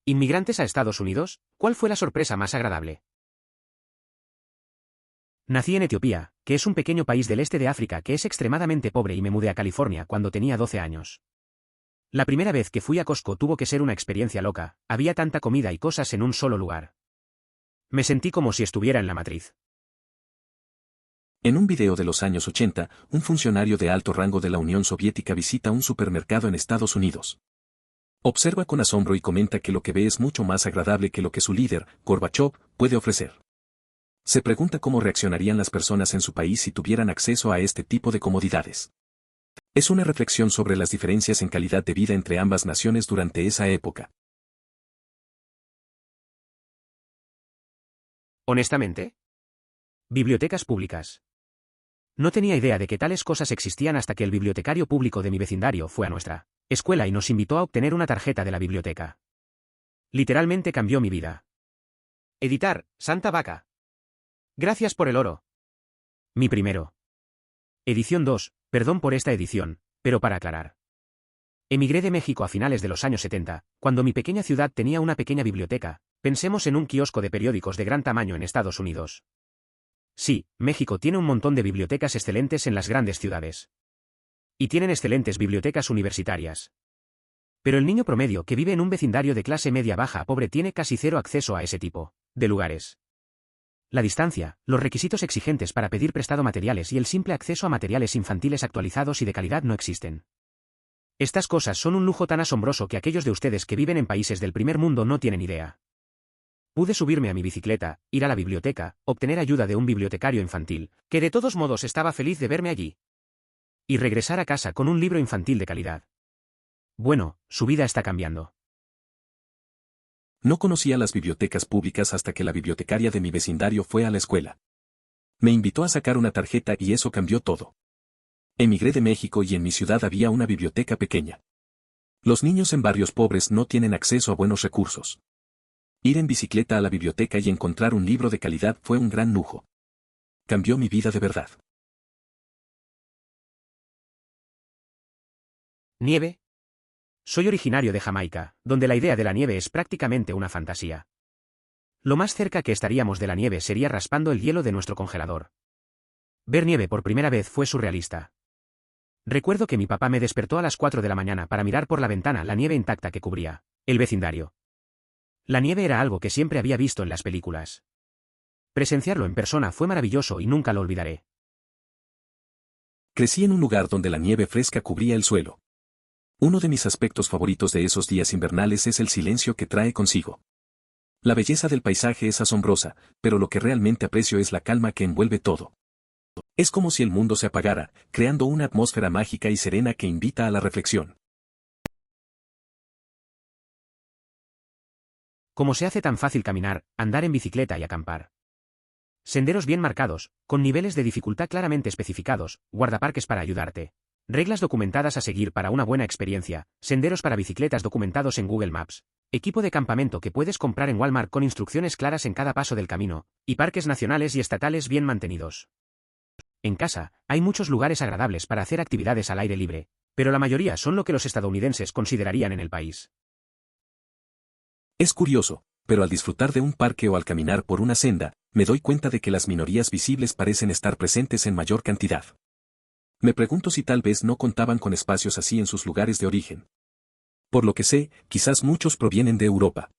¿Inmigrantes a Estados Unidos? ¿Cuál fue la sorpresa más agradable? Nací en Etiopía, que es un pequeño país del este de África que es extremadamente pobre y me mudé a California cuando tenía 12 años. La primera vez que fui a Costco tuvo que ser una experiencia loca, había tanta comida y cosas en un solo lugar. Me sentí como si estuviera en la matriz. En un video de los años 80, un funcionario de alto rango de la Unión Soviética visita un supermercado en Estados Unidos. Observa con asombro y comenta que lo que ve es mucho más agradable que lo que su líder, Gorbachev, puede ofrecer. Se pregunta cómo reaccionarían las personas en su país si tuvieran acceso a este tipo de comodidades. Es una reflexión sobre las diferencias en calidad de vida entre ambas naciones durante esa época. Honestamente, bibliotecas públicas. No tenía idea de que tales cosas existían hasta que el bibliotecario público de mi vecindario fue a nuestra escuela y nos invitó a obtener una tarjeta de la biblioteca. Literalmente cambió mi vida. Editar, Santa Vaca. Gracias por el oro. Mi primero. Edición 2, perdón por esta edición, pero para aclarar. Emigré de México a finales de los años 70, cuando mi pequeña ciudad tenía una pequeña biblioteca, pensemos en un kiosco de periódicos de gran tamaño en Estados Unidos. Sí, México tiene un montón de bibliotecas excelentes en las grandes ciudades. Y tienen excelentes bibliotecas universitarias. Pero el niño promedio que vive en un vecindario de clase media baja a pobre tiene casi cero acceso a ese tipo de lugares. La distancia, los requisitos exigentes para pedir prestado materiales y el simple acceso a materiales infantiles actualizados y de calidad no existen. Estas cosas son un lujo tan asombroso que aquellos de ustedes que viven en países del primer mundo no tienen idea. Pude subirme a mi bicicleta, ir a la biblioteca, obtener ayuda de un bibliotecario infantil, que de todos modos estaba feliz de verme allí. Y regresar a casa con un libro infantil de calidad. Bueno, su vida está cambiando. No conocía las bibliotecas públicas hasta que la bibliotecaria de mi vecindario fue a la escuela. Me invitó a sacar una tarjeta y eso cambió todo. Emigré de México y en mi ciudad había una biblioteca pequeña. Los niños en barrios pobres no tienen acceso a buenos recursos. Ir en bicicleta a la biblioteca y encontrar un libro de calidad fue un gran lujo. Cambió mi vida de verdad. ¿Nieve? Soy originario de Jamaica, donde la idea de la nieve es prácticamente una fantasía. Lo más cerca que estaríamos de la nieve sería raspando el hielo de nuestro congelador. Ver nieve por primera vez fue surrealista. Recuerdo que mi papá me despertó a las 4 de la mañana para mirar por la ventana la nieve intacta que cubría el vecindario. La nieve era algo que siempre había visto en las películas. Presenciarlo en persona fue maravilloso y nunca lo olvidaré. Crecí en un lugar donde la nieve fresca cubría el suelo. Uno de mis aspectos favoritos de esos días invernales es el silencio que trae consigo. La belleza del paisaje es asombrosa, pero lo que realmente aprecio es la calma que envuelve todo. Es como si el mundo se apagara, creando una atmósfera mágica y serena que invita a la reflexión. ¿Cómo se hace tan fácil caminar, andar en bicicleta y acampar? Senderos bien marcados, con niveles de dificultad claramente especificados, guardaparques para ayudarte. Reglas documentadas a seguir para una buena experiencia, senderos para bicicletas documentados en Google Maps, equipo de campamento que puedes comprar en Walmart con instrucciones claras en cada paso del camino, y parques nacionales y estatales bien mantenidos. En casa, hay muchos lugares agradables para hacer actividades al aire libre, pero la mayoría son lo que los estadounidenses considerarían en el país. Es curioso, pero al disfrutar de un parque o al caminar por una senda, me doy cuenta de que las minorías visibles parecen estar presentes en mayor cantidad. Me pregunto si tal vez no contaban con espacios así en sus lugares de origen. Por lo que sé, quizás muchos provienen de Europa.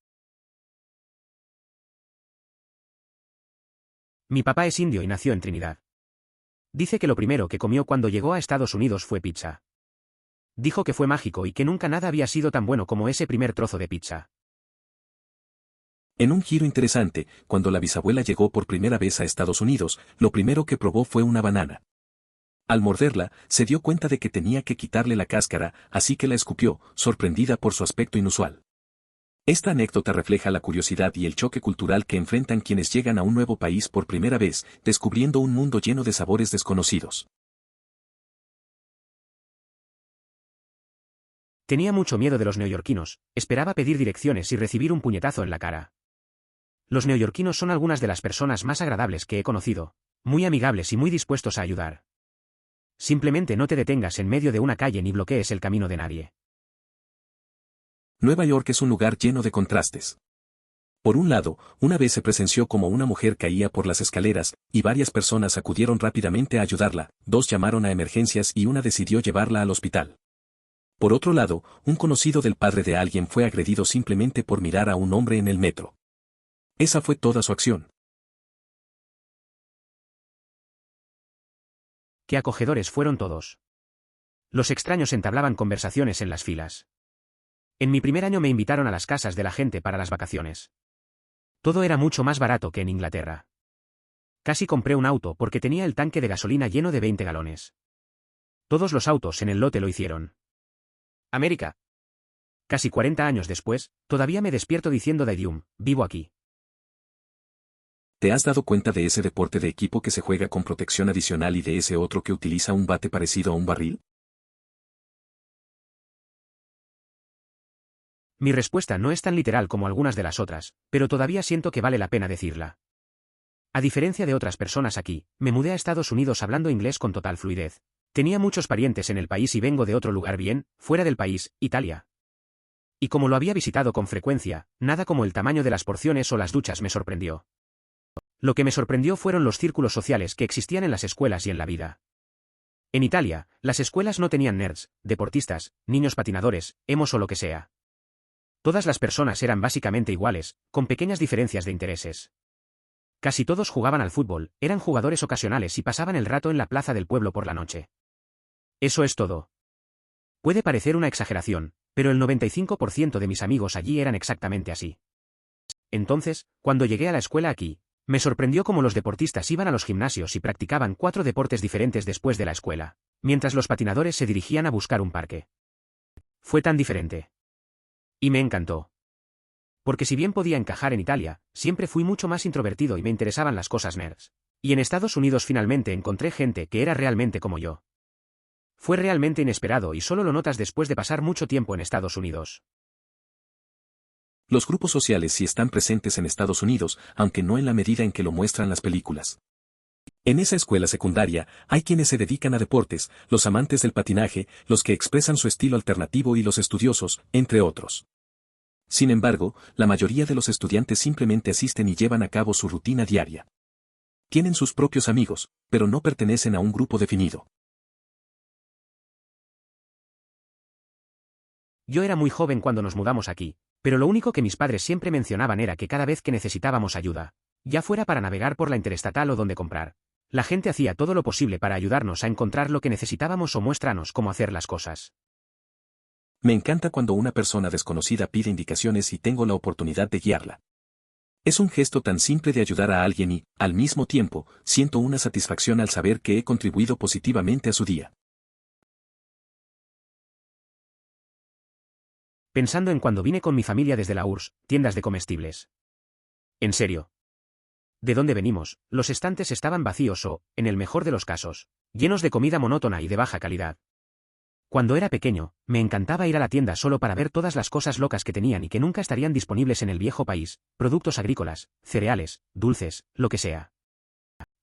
Mi papá es indio y nació en Trinidad. Dice que lo primero que comió cuando llegó a Estados Unidos fue pizza. Dijo que fue mágico y que nunca nada había sido tan bueno como ese primer trozo de pizza. En un giro interesante, cuando la bisabuela llegó por primera vez a Estados Unidos, lo primero que probó fue una banana. Al morderla, se dio cuenta de que tenía que quitarle la cáscara, así que la escupió, sorprendida por su aspecto inusual. Esta anécdota refleja la curiosidad y el choque cultural que enfrentan quienes llegan a un nuevo país por primera vez, descubriendo un mundo lleno de sabores desconocidos. Tenía mucho miedo de los neoyorquinos, esperaba pedir direcciones y recibir un puñetazo en la cara. Los neoyorquinos son algunas de las personas más agradables que he conocido, muy amigables y muy dispuestos a ayudar. Simplemente no te detengas en medio de una calle ni bloquees el camino de nadie. Nueva York es un lugar lleno de contrastes. Por un lado, una vez se presenció como una mujer caía por las escaleras, y varias personas acudieron rápidamente a ayudarla, dos llamaron a emergencias y una decidió llevarla al hospital. Por otro lado, un conocido del padre de alguien fue agredido simplemente por mirar a un hombre en el metro. Esa fue toda su acción. Qué acogedores fueron todos. Los extraños entablaban conversaciones en las filas. En mi primer año me invitaron a las casas de la gente para las vacaciones. Todo era mucho más barato que en Inglaterra. Casi compré un auto porque tenía el tanque de gasolina lleno de 20 galones. Todos los autos en el lote lo hicieron. América. Casi 40 años después, todavía me despierto diciendo de Dium, vivo aquí. ¿Te has dado cuenta de ese deporte de equipo que se juega con protección adicional y de ese otro que utiliza un bate parecido a un barril? Mi respuesta no es tan literal como algunas de las otras, pero todavía siento que vale la pena decirla. A diferencia de otras personas aquí, me mudé a Estados Unidos hablando inglés con total fluidez. Tenía muchos parientes en el país y vengo de otro lugar bien, fuera del país, Italia. Y como lo había visitado con frecuencia, nada como el tamaño de las porciones o las duchas me sorprendió. Lo que me sorprendió fueron los círculos sociales que existían en las escuelas y en la vida. En Italia, las escuelas no tenían nerds, deportistas, niños patinadores, emos o lo que sea. Todas las personas eran básicamente iguales, con pequeñas diferencias de intereses. Casi todos jugaban al fútbol, eran jugadores ocasionales y pasaban el rato en la plaza del pueblo por la noche. Eso es todo. Puede parecer una exageración, pero el 95% de mis amigos allí eran exactamente así. Entonces, cuando llegué a la escuela aquí, me sorprendió cómo los deportistas iban a los gimnasios y practicaban 4 deportes diferentes después de la escuela, mientras los patinadores se dirigían a buscar un parque. Fue tan diferente. Y me encantó. Porque si bien podía encajar en Italia, siempre fui mucho más introvertido y me interesaban las cosas nerds. Y en Estados Unidos finalmente encontré gente que era realmente como yo. Fue realmente inesperado y solo lo notas después de pasar mucho tiempo en Estados Unidos. Los grupos sociales sí están presentes en Estados Unidos, aunque no en la medida en que lo muestran las películas. En esa escuela secundaria, hay quienes se dedican a deportes, los amantes del patinaje, los que expresan su estilo alternativo y los estudiosos, entre otros. Sin embargo, la mayoría de los estudiantes simplemente asisten y llevan a cabo su rutina diaria. Tienen sus propios amigos, pero no pertenecen a un grupo definido. Yo era muy joven cuando nos mudamos aquí, pero lo único que mis padres siempre mencionaban era que cada vez que necesitábamos ayuda, ya fuera para navegar por la interestatal o donde comprar, la gente hacía todo lo posible para ayudarnos a encontrar lo que necesitábamos o muéstranos cómo hacer las cosas. Me encanta cuando una persona desconocida pide indicaciones y tengo la oportunidad de guiarla. Es un gesto tan simple de ayudar a alguien y, al mismo tiempo, siento una satisfacción al saber que he contribuido positivamente a su día. Pensando en cuando vine con mi familia desde la URSS, tiendas de comestibles. En serio. ¿De dónde venimos? Los estantes estaban vacíos o, en el mejor de los casos, llenos de comida monótona y de baja calidad. Cuando era pequeño, me encantaba ir a la tienda solo para ver todas las cosas locas que tenían y que nunca estarían disponibles en el viejo país, productos agrícolas, cereales, dulces, lo que sea.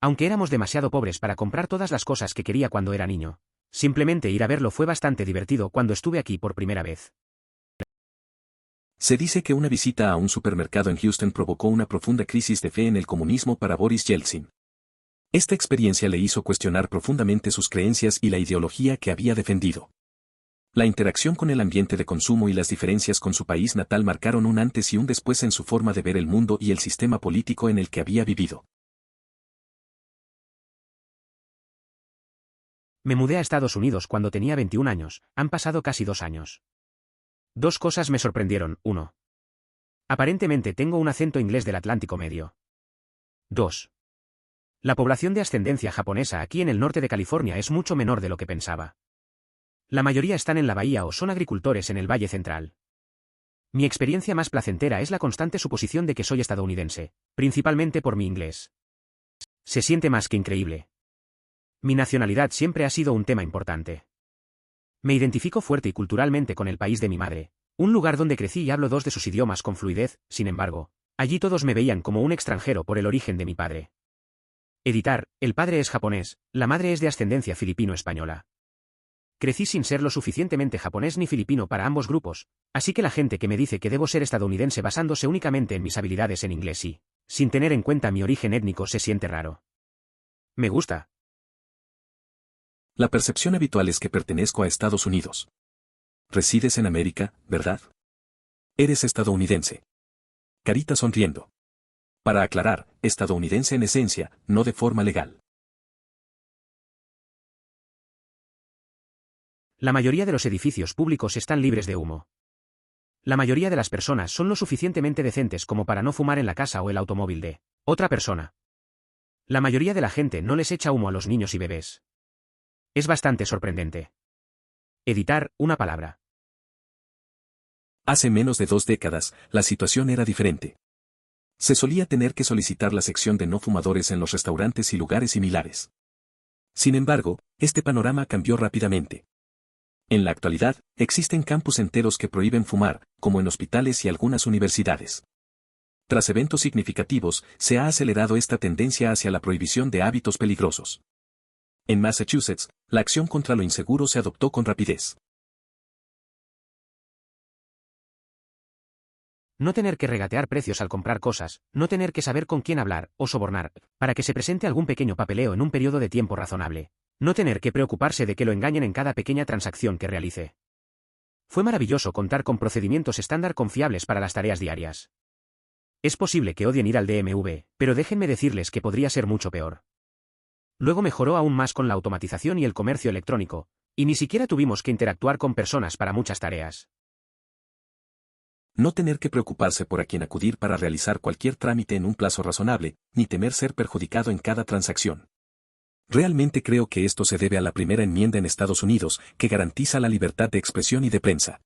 Aunque éramos demasiado pobres para comprar todas las cosas que quería cuando era niño, simplemente ir a verlo fue bastante divertido cuando estuve aquí por primera vez. Se dice que una visita a un supermercado en Houston provocó una profunda crisis de fe en el comunismo para Boris Yeltsin. Esta experiencia le hizo cuestionar profundamente sus creencias y la ideología que había defendido. La interacción con el ambiente de consumo y las diferencias con su país natal marcaron un antes y un después en su forma de ver el mundo y el sistema político en el que había vivido. Me mudé a Estados Unidos cuando tenía 21 años, han pasado casi 2 años. 2 cosas me sorprendieron. 1. Aparentemente tengo un acento inglés del Atlántico Medio. 2. La población de ascendencia japonesa aquí en el norte de California es mucho menor de lo que pensaba. La mayoría están en la bahía o son agricultores en el Valle Central. Mi experiencia más placentera es la constante suposición de que soy estadounidense, principalmente por mi inglés. Se siente más que increíble. Mi nacionalidad siempre ha sido un tema importante. Me identifico fuerte y culturalmente con el país de mi madre, un lugar donde crecí y hablo 2 de sus idiomas con fluidez. Sin embargo, allí todos me veían como un extranjero por el origen de mi padre. El padre es japonés, la madre es de ascendencia filipino-española. Crecí sin ser lo suficientemente japonés ni filipino para ambos grupos, así que la gente que me dice que debo ser estadounidense basándose únicamente en mis habilidades en inglés y, sin tener en cuenta mi origen étnico, se siente raro. Me gusta. La percepción habitual es que pertenezco a Estados Unidos. Resides en América, ¿verdad? Eres estadounidense. Carita sonriendo. Para aclarar, estadounidense en esencia, no de forma legal. La mayoría de los edificios públicos están libres de humo. La mayoría de las personas son lo suficientemente decentes como para no fumar en la casa o el automóvil de otra persona. La mayoría de la gente no les echa humo a los niños y bebés. Es bastante sorprendente. Editar una palabra. Hace menos de 2 décadas, la situación era diferente. Se solía tener que solicitar la sección de no fumadores en los restaurantes y lugares similares. Sin embargo, este panorama cambió rápidamente. En la actualidad, existen campus enteros que prohíben fumar, como en hospitales y algunas universidades. Tras eventos significativos, se ha acelerado esta tendencia hacia la prohibición de hábitos peligrosos. En Massachusetts, la acción contra lo inseguro se adoptó con rapidez. No tener que regatear precios al comprar cosas, no tener que saber con quién hablar, o sobornar, para que se presente algún pequeño papeleo en un periodo de tiempo razonable. No tener que preocuparse de que lo engañen en cada pequeña transacción que realice. Fue maravilloso contar con procedimientos estándar confiables para las tareas diarias. Es posible que odien ir al DMV, pero déjenme decirles que podría ser mucho peor. Luego mejoró aún más con la automatización y el comercio electrónico, y ni siquiera tuvimos que interactuar con personas para muchas tareas. No tener que preocuparse por a quién acudir para realizar cualquier trámite en un plazo razonable, ni temer ser perjudicado en cada transacción. Realmente creo que esto se debe a la primera enmienda en Estados Unidos, que garantiza la libertad de expresión y de prensa.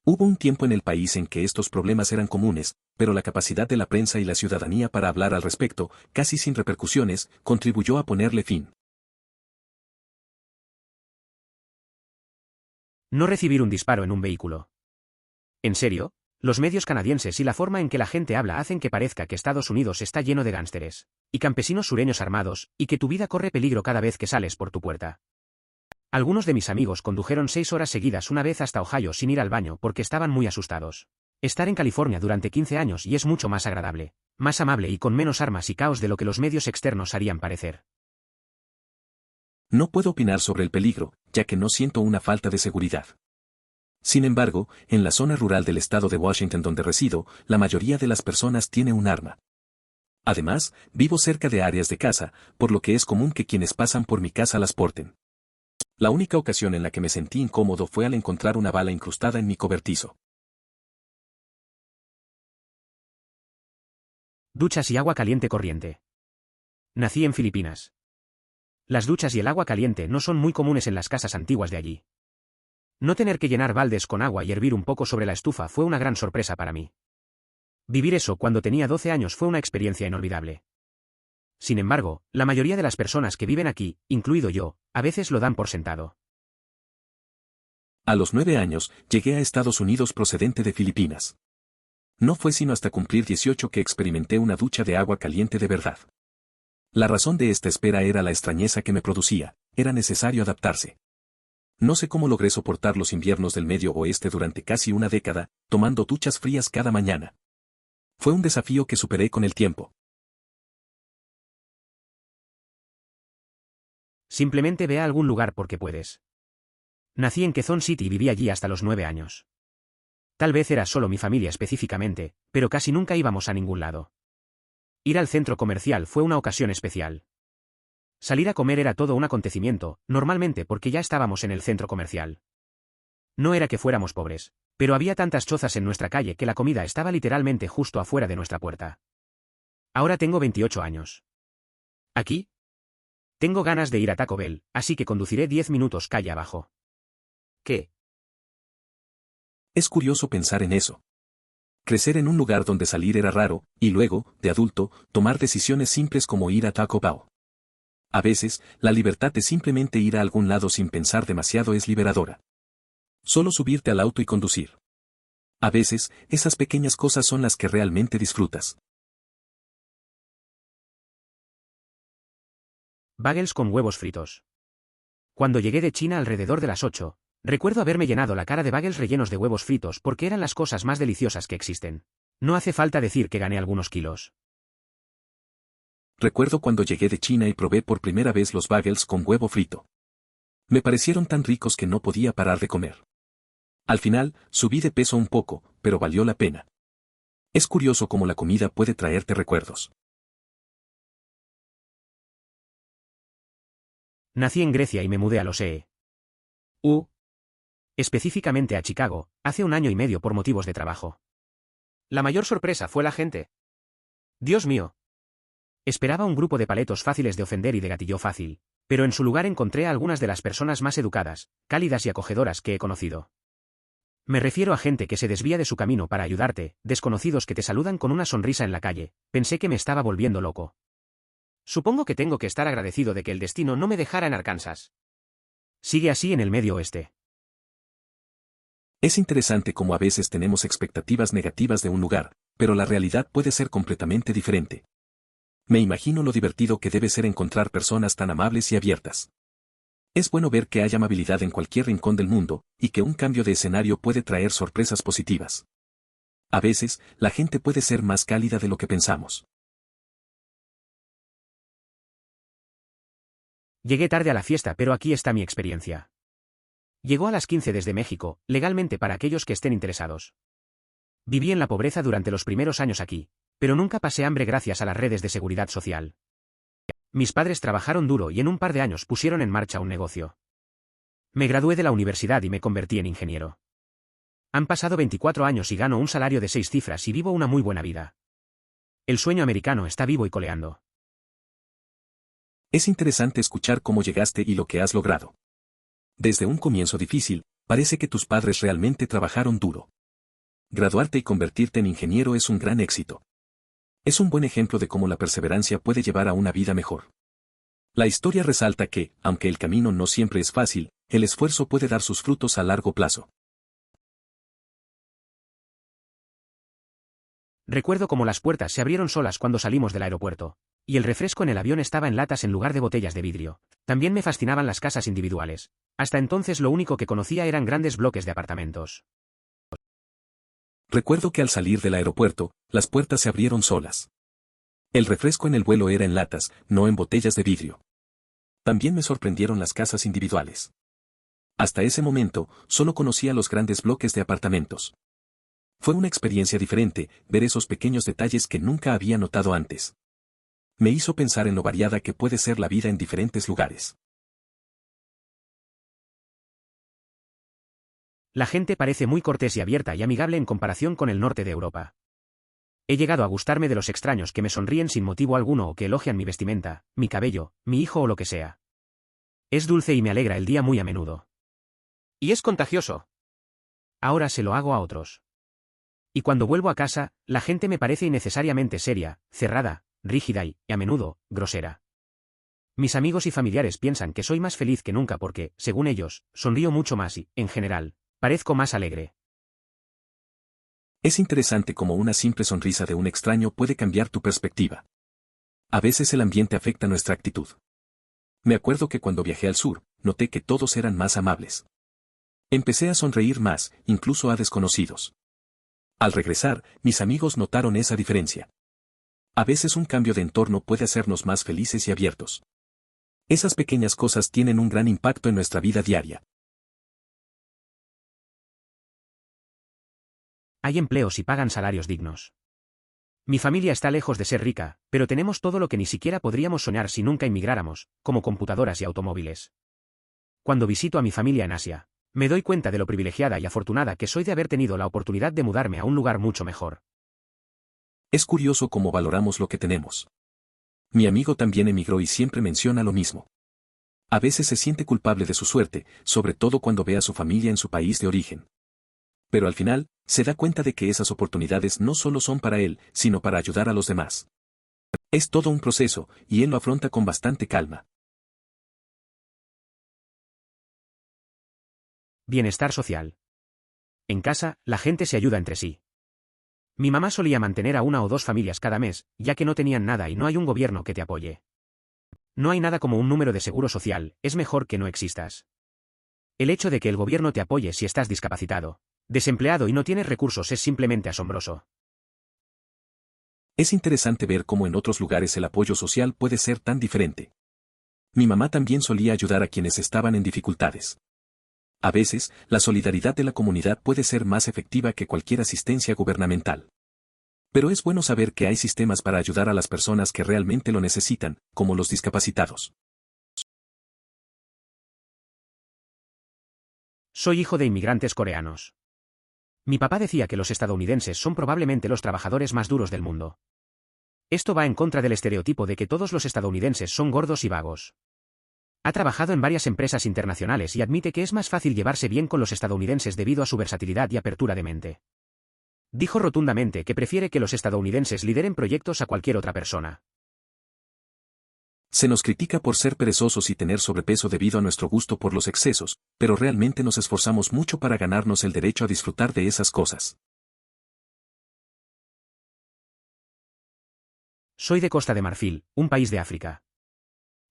Hubo un tiempo en el país en que estos problemas eran comunes, pero la capacidad de la prensa y la ciudadanía para hablar al respecto, casi sin repercusiones, contribuyó a ponerle fin. No recibir un disparo en un vehículo. ¿En serio? Los medios canadienses y la forma en que la gente habla hacen que parezca que Estados Unidos está lleno de gánsteres y campesinos sureños armados, y que tu vida corre peligro cada vez que sales por tu puerta. Algunos de mis amigos condujeron 6 horas seguidas una vez hasta Ohio sin ir al baño porque estaban muy asustados. Estar en California durante 15 años y es mucho más agradable, más amable y con menos armas y caos de lo que los medios externos harían parecer. No puedo opinar sobre el peligro, ya que no siento una falta de seguridad. Sin embargo, en la zona rural del estado de Washington donde resido, la mayoría de las personas tiene un arma. Además, vivo cerca de áreas de caza, por lo que es común que quienes pasan por mi casa las porten. La única ocasión en la que me sentí incómodo fue al encontrar una bala incrustada en mi cobertizo. Duchas y agua caliente corriente. Nací en Filipinas. Las duchas y el agua caliente no son muy comunes en las casas antiguas de allí. No tener que llenar baldes con agua y hervir un poco sobre la estufa fue una gran sorpresa para mí. Vivir eso cuando tenía 12 años fue una experiencia inolvidable. Sin embargo, la mayoría de las personas que viven aquí, incluido yo, a veces lo dan por sentado. A los 9 años, llegué a Estados Unidos procedente de Filipinas. No fue sino hasta cumplir 18 que experimenté una ducha de agua caliente de verdad. La razón de esta espera era la extrañeza que me producía, era necesario adaptarse. No sé cómo logré soportar los inviernos del Medio Oeste durante casi una década, tomando duchas frías cada mañana. Fue un desafío que superé con el tiempo. Simplemente ve a algún lugar porque puedes. Nací en Quezon City y viví allí hasta los 9 años. Tal vez era solo mi familia específicamente, pero casi nunca íbamos a ningún lado. Ir al centro comercial fue una ocasión especial. Salir a comer era todo un acontecimiento, normalmente porque ya estábamos en el centro comercial. No era que fuéramos pobres, pero había tantas chozas en nuestra calle que la comida estaba literalmente justo afuera de nuestra puerta. Ahora tengo 28 años. ¿Aquí? Tengo ganas de ir a Taco Bell, así que conduciré 10 minutos calle abajo. ¿Qué? Es curioso pensar en eso. Crecer en un lugar donde salir era raro, y luego, de adulto, tomar decisiones simples como ir a Taco Bell. A veces, la libertad de simplemente ir a algún lado sin pensar demasiado es liberadora. Solo subirte al auto y conducir. A veces, esas pequeñas cosas son las que realmente disfrutas. Bagels con huevos fritos. Cuando llegué de China alrededor de las 8, recuerdo haberme llenado la cara de bagels rellenos de huevos fritos porque eran las cosas más deliciosas que existen. No hace falta decir que gané algunos kilos. Recuerdo cuando llegué de China y probé por primera vez los bagels con huevo frito. Me parecieron tan ricos que no podía parar de comer. Al final, subí de peso un poco, pero valió la pena. Es curioso cómo la comida puede traerte recuerdos. Nací en Grecia y me mudé a Los específicamente a Chicago, hace 1 año y medio por motivos de trabajo. La mayor sorpresa fue la gente. Dios mío. Esperaba un grupo de paletos fáciles de ofender y de gatillo fácil, pero en su lugar encontré a algunas de las personas más educadas, cálidas y acogedoras que he conocido. Me refiero a gente que se desvía de su camino para ayudarte, desconocidos que te saludan con una sonrisa en la calle. Pensé que me estaba volviendo loco. Supongo que tengo que estar agradecido de que el destino no me dejara en Arkansas. Sigue así en el Medio Oeste. Es interesante cómo a veces tenemos expectativas negativas de un lugar, pero la realidad puede ser completamente diferente. Me imagino lo divertido que debe ser encontrar personas tan amables y abiertas. Es bueno ver que hay amabilidad en cualquier rincón del mundo, y que un cambio de escenario puede traer sorpresas positivas. A veces, la gente puede ser más cálida de lo que pensamos. Llegué tarde a la fiesta, pero aquí está mi experiencia. Llegó a las 15 desde México, legalmente para aquellos que estén interesados. Viví en la pobreza durante los primeros años aquí, pero nunca pasé hambre gracias a las redes de seguridad social. Mis padres trabajaron duro y en un par de años pusieron en marcha un negocio. Me gradué de la universidad y me convertí en ingeniero. Han pasado 24 años y gano un salario de 6 cifras y vivo una muy buena vida. El sueño americano está vivo y coleando. Es interesante escuchar cómo llegaste y lo que has logrado. Desde un comienzo difícil, parece que tus padres realmente trabajaron duro. Graduarte y convertirte en ingeniero es un gran éxito. Es un buen ejemplo de cómo la perseverancia puede llevar a una vida mejor. La historia resalta que, aunque el camino no siempre es fácil, el esfuerzo puede dar sus frutos a largo plazo. Recuerdo cómo las puertas se abrieron solas cuando salimos del aeropuerto, y el refresco en el avión estaba en latas en lugar de botellas de vidrio. También me fascinaban las casas individuales. Hasta entonces lo único que conocía eran grandes bloques de apartamentos. Recuerdo que al salir del aeropuerto, las puertas se abrieron solas. El refresco en el vuelo era en latas, no en botellas de vidrio. También me sorprendieron las casas individuales. Hasta ese momento, solo conocía los grandes bloques de apartamentos. Fue una experiencia diferente, ver esos pequeños detalles que nunca había notado antes. Me hizo pensar en lo variada que puede ser la vida en diferentes lugares. La gente parece muy cortés y abierta y amigable en comparación con el norte de Europa. He llegado a gustarme de los extraños que me sonríen sin motivo alguno o que elogian mi vestimenta, mi cabello, mi hijo o lo que sea. Es dulce y me alegra el día muy a menudo. Y es contagioso. Ahora se lo hago a otros. Y cuando vuelvo a casa, la gente me parece innecesariamente seria, cerrada, rígida y, a menudo, grosera. Mis amigos y familiares piensan que soy más feliz que nunca porque, según ellos, sonrío mucho más y, en general, parezco más alegre. Es interesante cómo una simple sonrisa de un extraño puede cambiar tu perspectiva. A veces el ambiente afecta nuestra actitud. Me acuerdo que cuando viajé al sur, noté que todos eran más amables. Empecé a sonreír más, incluso a desconocidos. Al regresar, mis amigos notaron esa diferencia. A veces un cambio de entorno puede hacernos más felices y abiertos. Esas pequeñas cosas tienen un gran impacto en nuestra vida diaria. Hay empleos y pagan salarios dignos. Mi familia está lejos de ser rica, pero tenemos todo lo que ni siquiera podríamos soñar si nunca inmigráramos, como computadoras y automóviles. Cuando visito a mi familia en Asia, me doy cuenta de lo privilegiada y afortunada que soy de haber tenido la oportunidad de mudarme a un lugar mucho mejor. Es curioso cómo valoramos lo que tenemos. Mi amigo también emigró y siempre menciona lo mismo. A veces se siente culpable de su suerte, sobre todo cuando ve a su familia en su país de origen. Pero al final, se da cuenta de que esas oportunidades no solo son para él, sino para ayudar a los demás. Es todo un proceso, y él lo afronta con bastante calma. Bienestar social. En casa, la gente se ayuda entre sí. Mi mamá solía mantener a 1 o 2 familias cada mes, ya que no tenían nada y no hay un gobierno que te apoye. No hay nada como un número de seguro social, es mejor que no existas. El hecho de que el gobierno te apoye si estás discapacitado, desempleado y no tienes recursos es simplemente asombroso. Es interesante ver cómo en otros lugares el apoyo social puede ser tan diferente. Mi mamá también solía ayudar a quienes estaban en dificultades. A veces, la solidaridad de la comunidad puede ser más efectiva que cualquier asistencia gubernamental. Pero es bueno saber que hay sistemas para ayudar a las personas que realmente lo necesitan, como los discapacitados. Soy hijo de inmigrantes coreanos. Mi papá decía que los estadounidenses son probablemente los trabajadores más duros del mundo. Esto va en contra del estereotipo de que todos los estadounidenses son gordos y vagos. Ha trabajado en varias empresas internacionales y admite que es más fácil llevarse bien con los estadounidenses debido a su versatilidad y apertura de mente. Dijo rotundamente que prefiere que los estadounidenses lideren proyectos a cualquier otra persona. Se nos critica por ser perezosos y tener sobrepeso debido a nuestro gusto por los excesos, pero realmente nos esforzamos mucho para ganarnos el derecho a disfrutar de esas cosas. Soy de Costa de Marfil, un país de África.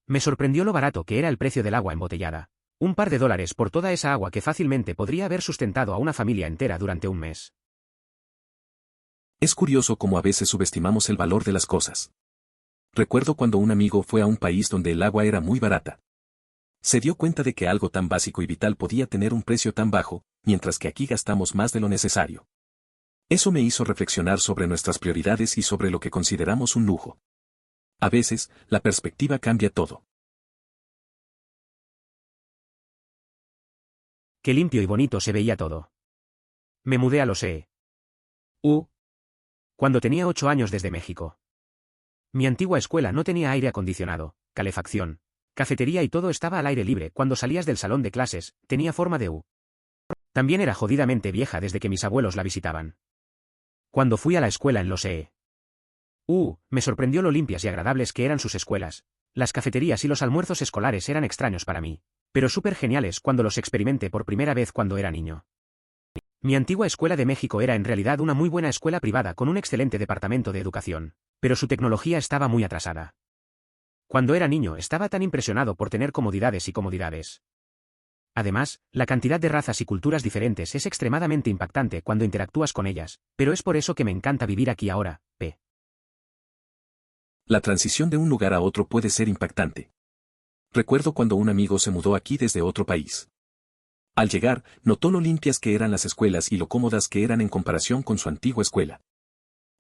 Me sorprendió lo barato que era el precio del agua embotellada. Un par de dólares por toda esa agua que fácilmente podría haber sustentado a una familia entera durante un mes. Es curioso cómo a veces subestimamos el valor de las cosas. Recuerdo cuando un amigo fue a un país donde el agua era muy barata. Se dio cuenta de que algo tan básico y vital podía tener un precio tan bajo, mientras que aquí gastamos más de lo necesario. Eso me hizo reflexionar sobre nuestras prioridades y sobre lo que consideramos un lujo. A veces, la perspectiva cambia todo. Qué limpio y bonito se veía todo. Me mudé a Los cuando tenía 8 años desde México. Mi antigua escuela no tenía aire acondicionado, calefacción, cafetería y todo estaba al aire libre. Cuando salías del salón de clases, tenía forma de U. También era jodidamente vieja desde que mis abuelos la visitaban. Cuando fui a la escuela en Los me sorprendió lo limpias y agradables que eran sus escuelas. Las cafeterías y los almuerzos escolares eran extraños para mí, pero súper geniales cuando los experimenté por primera vez cuando era niño. Mi antigua escuela de México era en realidad una muy buena escuela privada con un excelente departamento de educación, pero su tecnología estaba muy atrasada. Cuando era niño estaba tan impresionado por tener comodidades y comodidades. Además, la cantidad de razas y culturas diferentes es extremadamente impactante cuando interactúas con ellas, pero es por eso que me encanta vivir aquí ahora, p. La transición de un lugar a otro puede ser impactante. Recuerdo cuando un amigo se mudó aquí desde otro país. Al llegar, notó lo limpias que eran las escuelas y lo cómodas que eran en comparación con su antigua escuela.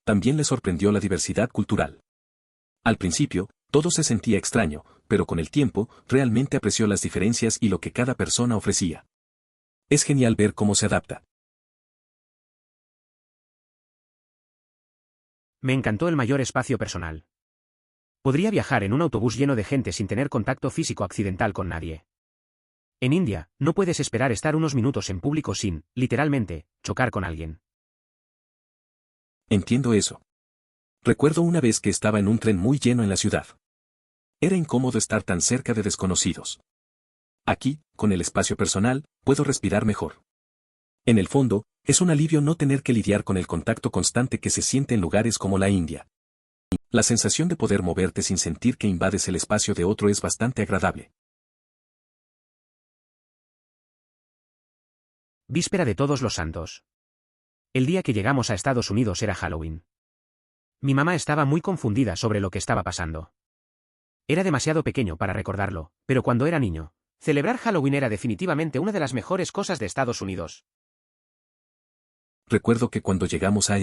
También le sorprendió la diversidad cultural. Al principio, todo se sentía extraño, pero con el tiempo, realmente apreció las diferencias y lo que cada persona ofrecía. Es genial ver cómo se adapta. Me encantó el mayor espacio personal. Podría viajar en un autobús lleno de gente sin tener contacto físico accidental con nadie. En India, no puedes esperar estar unos minutos en público sin, literalmente, chocar con alguien. Entiendo eso. Recuerdo una vez que estaba en un tren muy lleno en la ciudad. Era incómodo estar tan cerca de desconocidos. Aquí, con el espacio personal, puedo respirar mejor. En el fondo, es un alivio no tener que lidiar con el contacto constante que se siente en lugares como la India. La sensación de poder moverte sin sentir que invades el espacio de otro es bastante agradable. Víspera de Todos los Santos. El día que llegamos a Estados Unidos era Halloween. Mi mamá estaba muy confundida sobre lo que estaba pasando. Era demasiado pequeño para recordarlo, pero cuando era niño, celebrar Halloween era definitivamente una de las mejores cosas de Estados Unidos. Recuerdo que cuando llegamos a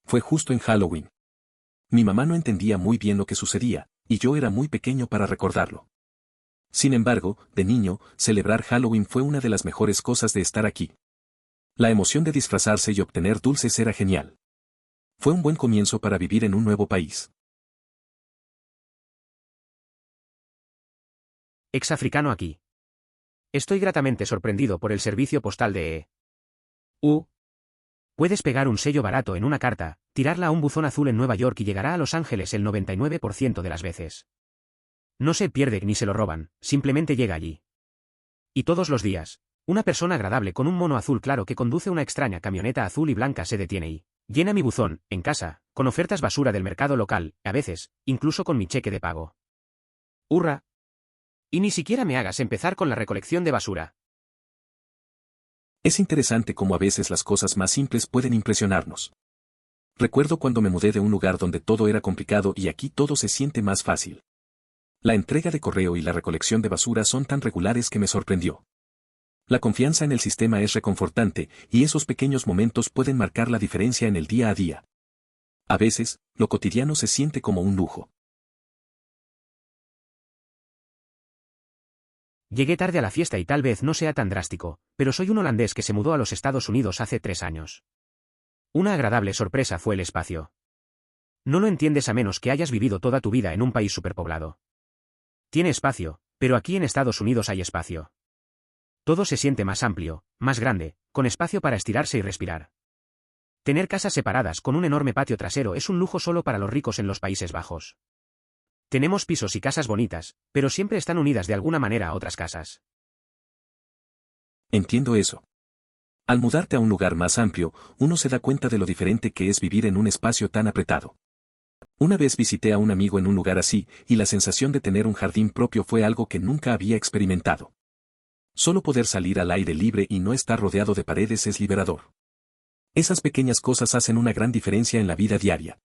fue justo en Halloween. Mi mamá no entendía muy bien lo que sucedía, y yo era muy pequeño para recordarlo. Sin embargo, de niño, celebrar Halloween fue una de las mejores cosas de estar aquí. La emoción de disfrazarse y obtener dulces era genial. Fue un buen comienzo para vivir en un nuevo país. Exafricano aquí. Estoy gratamente sorprendido por el servicio postal de Puedes pegar un sello barato en una carta, tirarla a un buzón azul en Nueva York y llegará a Los Ángeles el 99% de las veces. No se pierde ni se lo roban, simplemente llega allí. Y todos los días, una persona agradable con un mono azul claro que conduce una extraña camioneta azul y blanca se detiene y llena mi buzón, en casa, con ofertas basura del mercado local, a veces, incluso con mi cheque de pago. ¡Hurra! Y ni siquiera me hagas empezar con la recolección de basura. Es interesante cómo a veces las cosas más simples pueden impresionarnos. Recuerdo cuando me mudé de un lugar donde todo era complicado y aquí todo se siente más fácil. La entrega de correo y la recolección de basura son tan regulares que me sorprendió. La confianza en el sistema es reconfortante, y esos pequeños momentos pueden marcar la diferencia en el día a día. A veces, lo cotidiano se siente como un lujo. Llegué tarde a la fiesta y tal vez no sea tan drástico, pero soy un holandés que se mudó a los Estados Unidos hace 3 años. Una agradable sorpresa fue el espacio. No lo entiendes a menos que hayas vivido toda tu vida en un país superpoblado. Tiene espacio, pero aquí en Estados Unidos hay espacio. Todo se siente más amplio, más grande, con espacio para estirarse y respirar. Tener casas separadas con un enorme patio trasero es un lujo solo para los ricos en los Países Bajos. Tenemos pisos y casas bonitas, pero siempre están unidas de alguna manera a otras casas. Entiendo eso. Al mudarte a un lugar más amplio, uno se da cuenta de lo diferente que es vivir en un espacio tan apretado. Una vez visité a un amigo en un lugar así, y la sensación de tener un jardín propio fue algo que nunca había experimentado. Solo poder salir al aire libre y no estar rodeado de paredes es liberador. Esas pequeñas cosas hacen una gran diferencia en la vida diaria.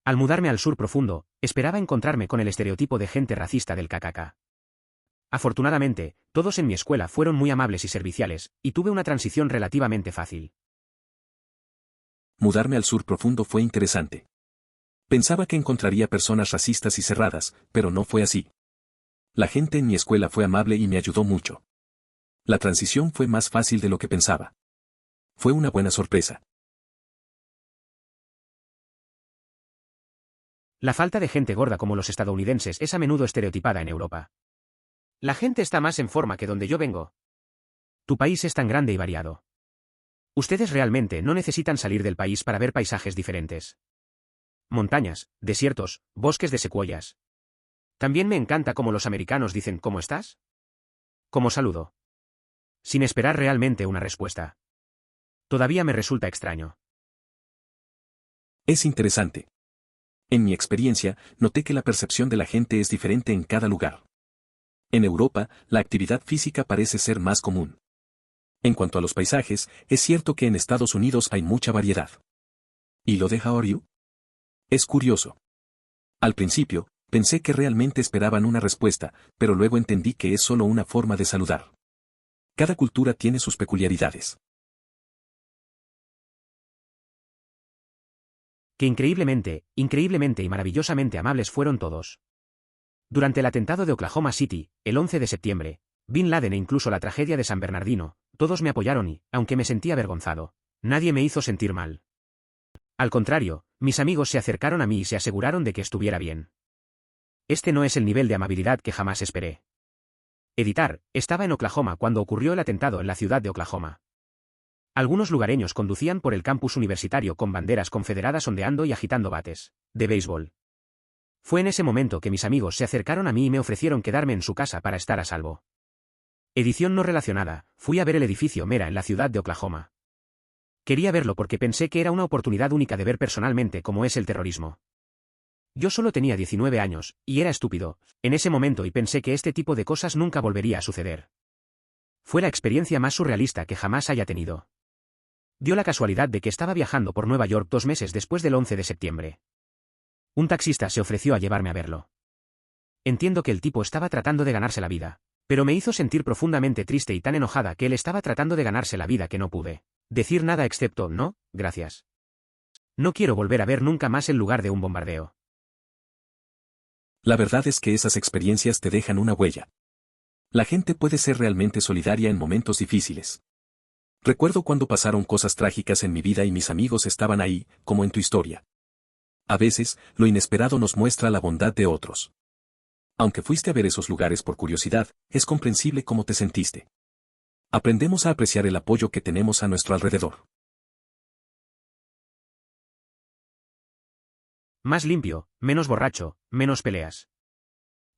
Al mudarme al sur profundo, esperaba encontrarme con el estereotipo de gente racista del KKK. Afortunadamente, todos en mi escuela fueron muy amables y serviciales, y tuve una transición relativamente fácil. Mudarme al sur profundo fue interesante. Pensaba que encontraría personas racistas y cerradas, pero no fue así. La gente en mi escuela fue amable y me ayudó mucho. La transición fue más fácil de lo que pensaba. Fue una buena sorpresa. La falta de gente gorda como los estadounidenses es a menudo estereotipada en Europa. La gente está más en forma que donde yo vengo. Tu país es tan grande y variado. Ustedes realmente no necesitan salir del país para ver paisajes diferentes. Montañas, desiertos, bosques de secuoyas. También me encanta cómo los americanos dicen ¿cómo estás? Como saludo. Sin esperar realmente una respuesta. Todavía me resulta extraño. Es interesante. En mi experiencia, noté que la percepción de la gente es diferente en cada lugar. En Europa, la actividad física parece ser más común. En cuanto a los paisajes, es cierto que en Estados Unidos hay mucha variedad. ¿Y lo de How are you? Es curioso. Al principio, pensé que realmente esperaban una respuesta, pero luego entendí que es solo una forma de saludar. Cada cultura tiene sus peculiaridades. Que increíblemente y maravillosamente amables fueron todos. Durante el atentado de Oklahoma City, el 11 de septiembre, Bin Laden e incluso la tragedia de San Bernardino, todos me apoyaron y, aunque me sentí avergonzado, nadie me hizo sentir mal. Al contrario, mis amigos se acercaron a mí y se aseguraron de que estuviera bien. Este no es el nivel de amabilidad que jamás esperé. Editar, estaba en Oklahoma cuando ocurrió el atentado en la ciudad de Oklahoma. Algunos lugareños conducían por el campus universitario con banderas confederadas ondeando y agitando bates de béisbol. Fue en ese momento que mis amigos se acercaron a mí y me ofrecieron quedarme en su casa para estar a salvo. Edición no relacionada, fui a ver el edificio Mera en la ciudad de Oklahoma. Quería verlo porque pensé que era una oportunidad única de ver personalmente cómo es el terrorismo. Yo solo tenía 19 años, y era estúpido, en ese momento y pensé que este tipo de cosas nunca volvería a suceder. Fue la experiencia más surrealista que jamás haya tenido. Dio la casualidad de que estaba viajando por Nueva York 2 meses después del 11 de septiembre. Un taxista se ofreció a llevarme a verlo. Entiendo que el tipo estaba tratando de ganarse la vida, pero me hizo sentir profundamente triste y tan enojada que él estaba tratando de ganarse la vida que no pude decir nada excepto no, gracias. No quiero volver a ver nunca más el lugar de un bombardeo. La verdad es que esas experiencias te dejan una huella. La gente puede ser realmente solidaria en momentos difíciles. Recuerdo cuando pasaron cosas trágicas en mi vida y mis amigos estaban ahí, como en tu historia. A veces, lo inesperado nos muestra la bondad de otros. Aunque fuiste a ver esos lugares por curiosidad, es comprensible cómo te sentiste. Aprendemos a apreciar el apoyo que tenemos a nuestro alrededor. Más limpio, menos borracho, menos peleas.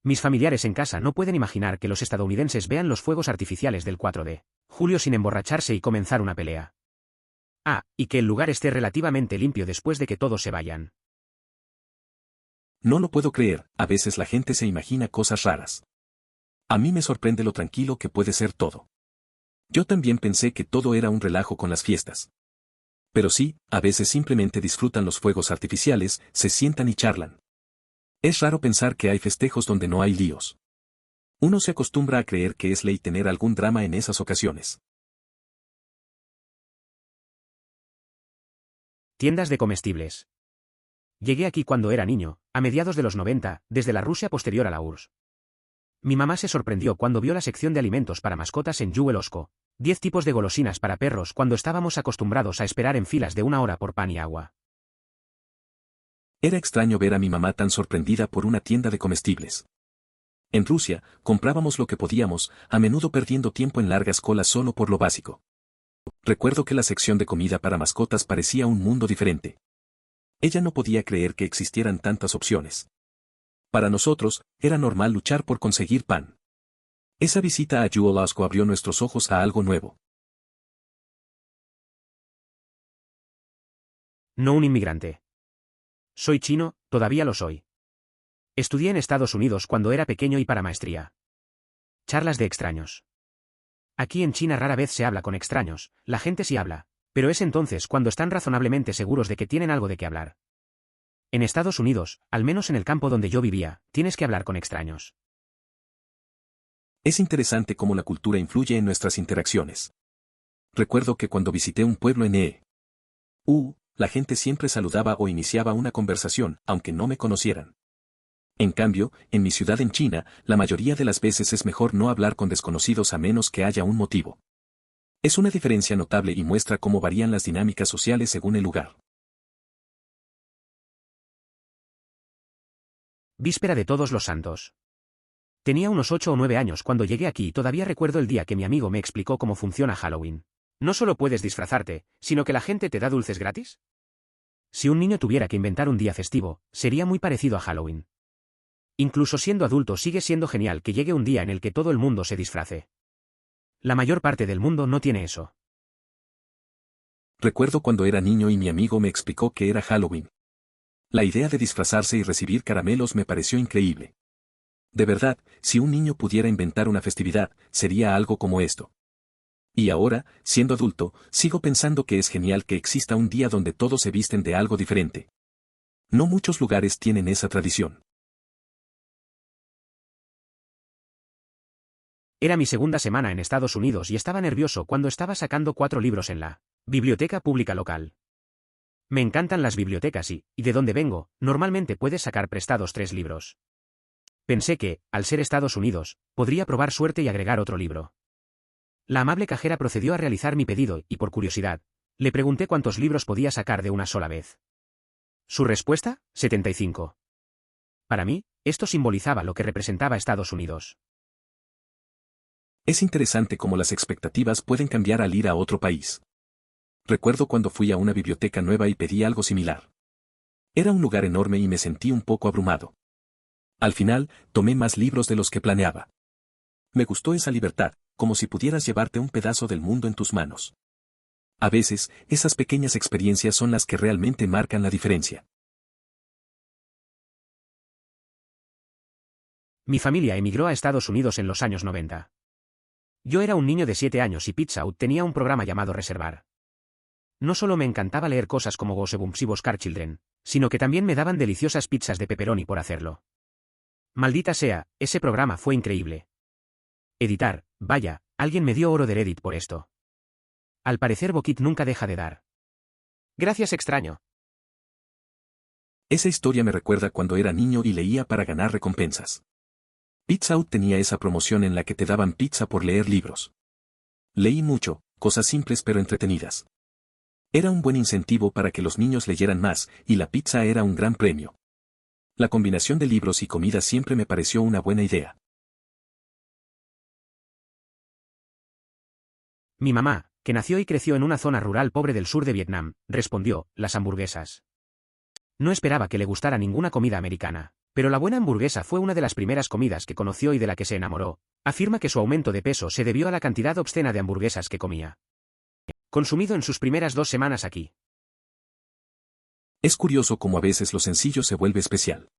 Mis familiares en casa no pueden imaginar que los estadounidenses vean los fuegos artificiales del 4 de julio sin emborracharse y comenzar una pelea. Ah, y que el lugar esté relativamente limpio después de que todos se vayan. No lo puedo creer, a veces la gente se imagina cosas raras. A mí me sorprende lo tranquilo que puede ser todo. Yo también pensé que todo era un relajo con las fiestas. Pero sí, a veces simplemente disfrutan los fuegos artificiales, se sientan y charlan. Es raro pensar que hay festejos donde no hay líos. Uno se acostumbra a creer que es ley tener algún drama en esas ocasiones. Tiendas de comestibles. Llegué aquí cuando era niño, a mediados de los 90, desde la Rusia posterior a la URSS. Mi mamá se sorprendió cuando vio la sección de alimentos para mascotas en Jewel Osco, 10 tipos de golosinas para perros cuando estábamos acostumbrados a esperar en filas de 1 hora por pan y agua. Era extraño ver a mi mamá tan sorprendida por una tienda de comestibles. En Rusia, comprábamos lo que podíamos, a menudo perdiendo tiempo en largas colas solo por lo básico. Recuerdo que la sección de comida para mascotas parecía un mundo diferente. Ella no podía creer que existieran tantas opciones. Para nosotros, era normal luchar por conseguir pan. Esa visita a Jewel Osco abrió nuestros ojos a algo nuevo. No un inmigrante. Soy chino, todavía lo soy. Estudié en Estados Unidos cuando era pequeño y para maestría. Charlas de extraños. Aquí en China rara vez se habla con extraños, la gente sí habla, pero es entonces cuando están razonablemente seguros de que tienen algo de qué hablar. En Estados Unidos, al menos en el campo donde yo vivía, tienes que hablar con extraños. Es interesante cómo la cultura influye en nuestras interacciones. Recuerdo que cuando visité un pueblo en la gente siempre saludaba o iniciaba una conversación, aunque no me conocieran. En cambio, en mi ciudad en China, la mayoría de las veces es mejor no hablar con desconocidos a menos que haya un motivo. Es una diferencia notable y muestra cómo varían las dinámicas sociales según el lugar. Víspera de Todos los Santos. Tenía unos 8 o 9 años cuando llegué aquí y todavía recuerdo el día que mi amigo me explicó cómo funciona Halloween. No solo puedes disfrazarte, sino que la gente te da dulces gratis. Si un niño tuviera que inventar un día festivo, sería muy parecido a Halloween. Incluso siendo adulto sigue siendo genial que llegue un día en el que todo el mundo se disfrace. La mayor parte del mundo no tiene eso. Recuerdo cuando era niño y mi amigo me explicó que era Halloween. La idea de disfrazarse y recibir caramelos me pareció increíble. De verdad, si un niño pudiera inventar una festividad, sería algo como esto. Y ahora, siendo adulto, sigo pensando que es genial que exista un día donde todos se visten de algo diferente. No muchos lugares tienen esa tradición. Era mi segunda semana en Estados Unidos y estaba nervioso cuando estaba sacando 4 libros en la biblioteca pública local. Me encantan las bibliotecas y, de donde vengo, normalmente puedes sacar prestados 3 libros. Pensé que, al ser Estados Unidos, podría probar suerte y agregar otro libro. La amable cajera procedió a realizar mi pedido y, por curiosidad, le pregunté cuántos libros podía sacar de una sola vez. Su respuesta, 75. Para mí, esto simbolizaba lo que representaba Estados Unidos. Es interesante cómo las expectativas pueden cambiar al ir a otro país. Recuerdo cuando fui a una biblioteca nueva y pedí algo similar. Era un lugar enorme y me sentí un poco abrumado. Al final, tomé más libros de los que planeaba. Me gustó esa libertad, como si pudieras llevarte un pedazo del mundo en tus manos. A veces, esas pequeñas experiencias son las que realmente marcan la diferencia. Mi familia emigró a Estados Unidos en los años 90. Yo era un niño de 7 años y Pizza Hut tenía un programa llamado Reservar. No solo me encantaba leer cosas como Goosebumps y Buscar Children, sino que también me daban deliciosas pizzas de pepperoni por hacerlo. Maldita sea, ese programa fue increíble. Editar, vaya, alguien me dio oro de Reddit por esto. Al parecer Bokit nunca deja de dar. Gracias extraño. Esa historia me recuerda cuando era niño y leía para ganar recompensas. Pizza Hut tenía esa promoción en la que te daban pizza por leer libros. Leí mucho, cosas simples pero entretenidas. Era un buen incentivo para que los niños leyeran más, y la pizza era un gran premio. La combinación de libros y comida siempre me pareció una buena idea. Mi mamá, que nació y creció en una zona rural pobre del sur de Vietnam, respondió, las hamburguesas. No esperaba que le gustara ninguna comida americana, pero la buena hamburguesa fue una de las primeras comidas que conoció y de la que se enamoró. Afirma que su aumento de peso se debió a la cantidad obscena de hamburguesas que comía. Consumido en sus primeras 2 semanas aquí. Es curioso cómo a veces lo sencillo se vuelve especial.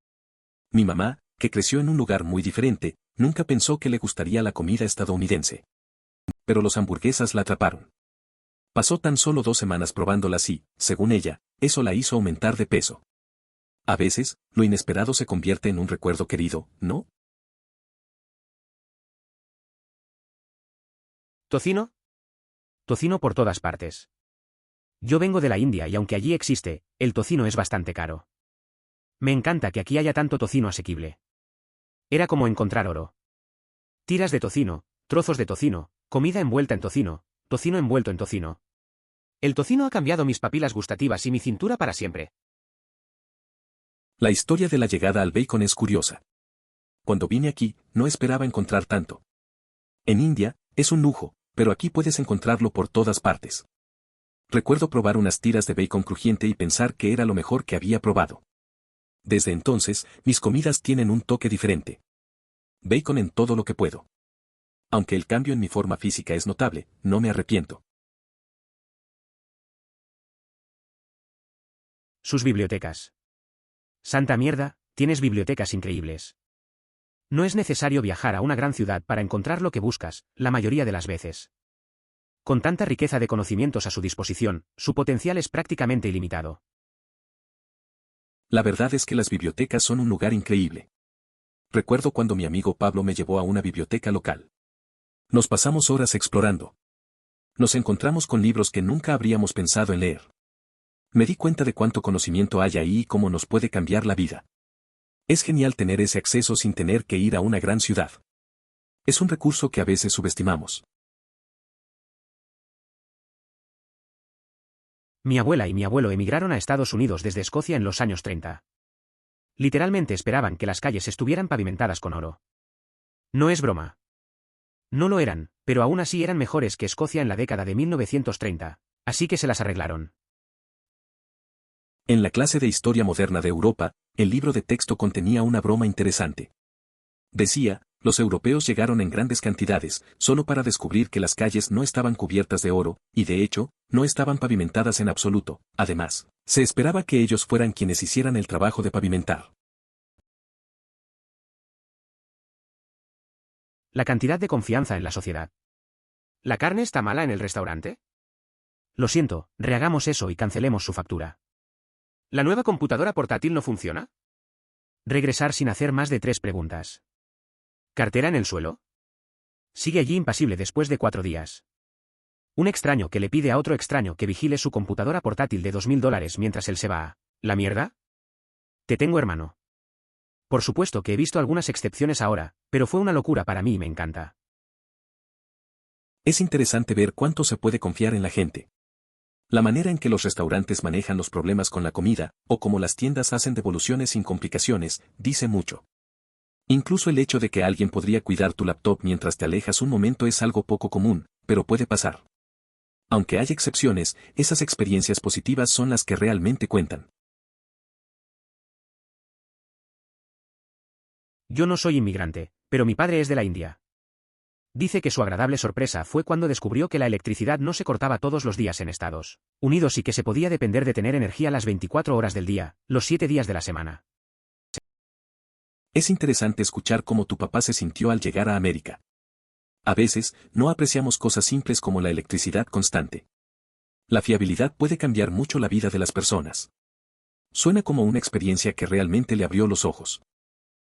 Mi mamá, que creció en un lugar muy diferente, nunca pensó que le gustaría la comida estadounidense. Pero los hamburguesas la atraparon. Pasó tan solo 2 semanas probándolas y, según ella, eso la hizo aumentar de peso. A veces, lo inesperado se convierte en un recuerdo querido, ¿no? ¿Tocino? Tocino por todas partes. Yo vengo de la India y aunque allí existe, el tocino es bastante caro. Me encanta que aquí haya tanto tocino asequible. Era como encontrar oro. Tiras de tocino, trozos de tocino, comida envuelta en tocino, tocino envuelto en tocino. El tocino ha cambiado mis papilas gustativas y mi cintura para siempre. La historia de la llegada al bacon es curiosa. Cuando vine aquí, no esperaba encontrar tanto. En India, es un lujo, pero aquí puedes encontrarlo por todas partes. Recuerdo probar unas tiras de bacon crujiente y pensar que era lo mejor que había probado. Desde entonces, mis comidas tienen un toque diferente. Bacon en todo lo que puedo. Aunque el cambio en mi forma física es notable, no me arrepiento. Sus bibliotecas. Santa mierda, tienes bibliotecas increíbles. No es necesario viajar a una gran ciudad para encontrar lo que buscas, la mayoría de las veces. Con tanta riqueza de conocimientos a su disposición, su potencial es prácticamente ilimitado. La verdad es que las bibliotecas son un lugar increíble. Recuerdo cuando mi amigo Pablo me llevó a una biblioteca local. Nos pasamos horas explorando. Nos encontramos con libros que nunca habríamos pensado en leer. Me di cuenta de cuánto conocimiento hay ahí y cómo nos puede cambiar la vida. Es genial tener ese acceso sin tener que ir a una gran ciudad. Es un recurso que a veces subestimamos. Mi abuela y mi abuelo emigraron a Estados Unidos desde Escocia en los años 30. Literalmente esperaban que las calles estuvieran pavimentadas con oro. No es broma. No lo eran, pero aún así eran mejores que Escocia en la década de 1930, así que se las arreglaron. En la clase de Historia Moderna de Europa, el libro de texto contenía una broma interesante. Decía, los europeos llegaron en grandes cantidades, solo para descubrir que las calles no estaban cubiertas de oro, y de hecho, no estaban pavimentadas en absoluto. Además, se esperaba que ellos fueran quienes hicieran el trabajo de pavimentar. La cantidad de confianza en la sociedad. ¿La carne está mala en el restaurante? Lo siento, rehagamos eso y cancelemos su factura. ¿La nueva computadora portátil no funciona? Regresar sin hacer más de 3 preguntas. ¿Cartera en el suelo? Sigue allí impasible después de 4 días. Un extraño que le pide a otro extraño que vigile su computadora portátil de $2000 mientras él se va a ¿la mierda? Te tengo, hermano. Por supuesto que he visto algunas excepciones ahora, pero fue una locura para mí y me encanta. Es interesante ver cuánto se puede confiar en la gente. La manera en que los restaurantes manejan los problemas con la comida, o cómo las tiendas hacen devoluciones sin complicaciones, dice mucho. Incluso el hecho de que alguien podría cuidar tu laptop mientras te alejas un momento es algo poco común, pero puede pasar. Aunque hay excepciones, esas experiencias positivas son las que realmente cuentan. Yo no soy inmigrante, pero mi padre es de la India. Dice que su agradable sorpresa fue cuando descubrió que la electricidad no se cortaba todos los días en Estados Unidos y que se podía depender de tener energía las 24 horas del día, los 7 días de la semana. Es interesante escuchar cómo tu papá se sintió al llegar a América. A veces, no apreciamos cosas simples como la electricidad constante. La fiabilidad puede cambiar mucho la vida de las personas. Suena como una experiencia que realmente le abrió los ojos.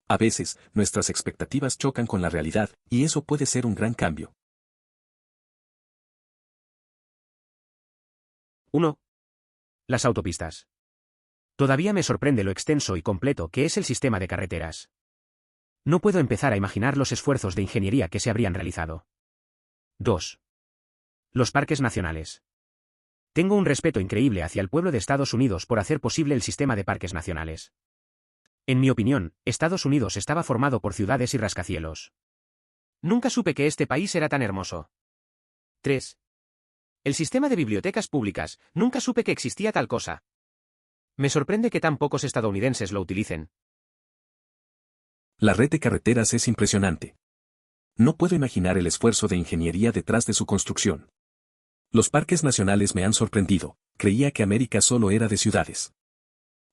A veces, nuestras expectativas chocan con la realidad, y eso puede ser un gran cambio. 1. Las autopistas. Todavía me sorprende lo extenso y completo que es el sistema de carreteras. No puedo empezar a imaginar los esfuerzos de ingeniería que se habrían realizado. 2. Los parques nacionales. Tengo un respeto increíble hacia el pueblo de Estados Unidos por hacer posible el sistema de parques nacionales. En mi opinión, Estados Unidos estaba formado por ciudades y rascacielos. Nunca supe que este país era tan hermoso. 3. El sistema de bibliotecas públicas, nunca supe que existía tal cosa. Me sorprende que tan pocos estadounidenses lo utilicen. La red de carreteras es impresionante. No puedo imaginar el esfuerzo de ingeniería detrás de su construcción. Los parques nacionales me han sorprendido, creía que América solo era de ciudades.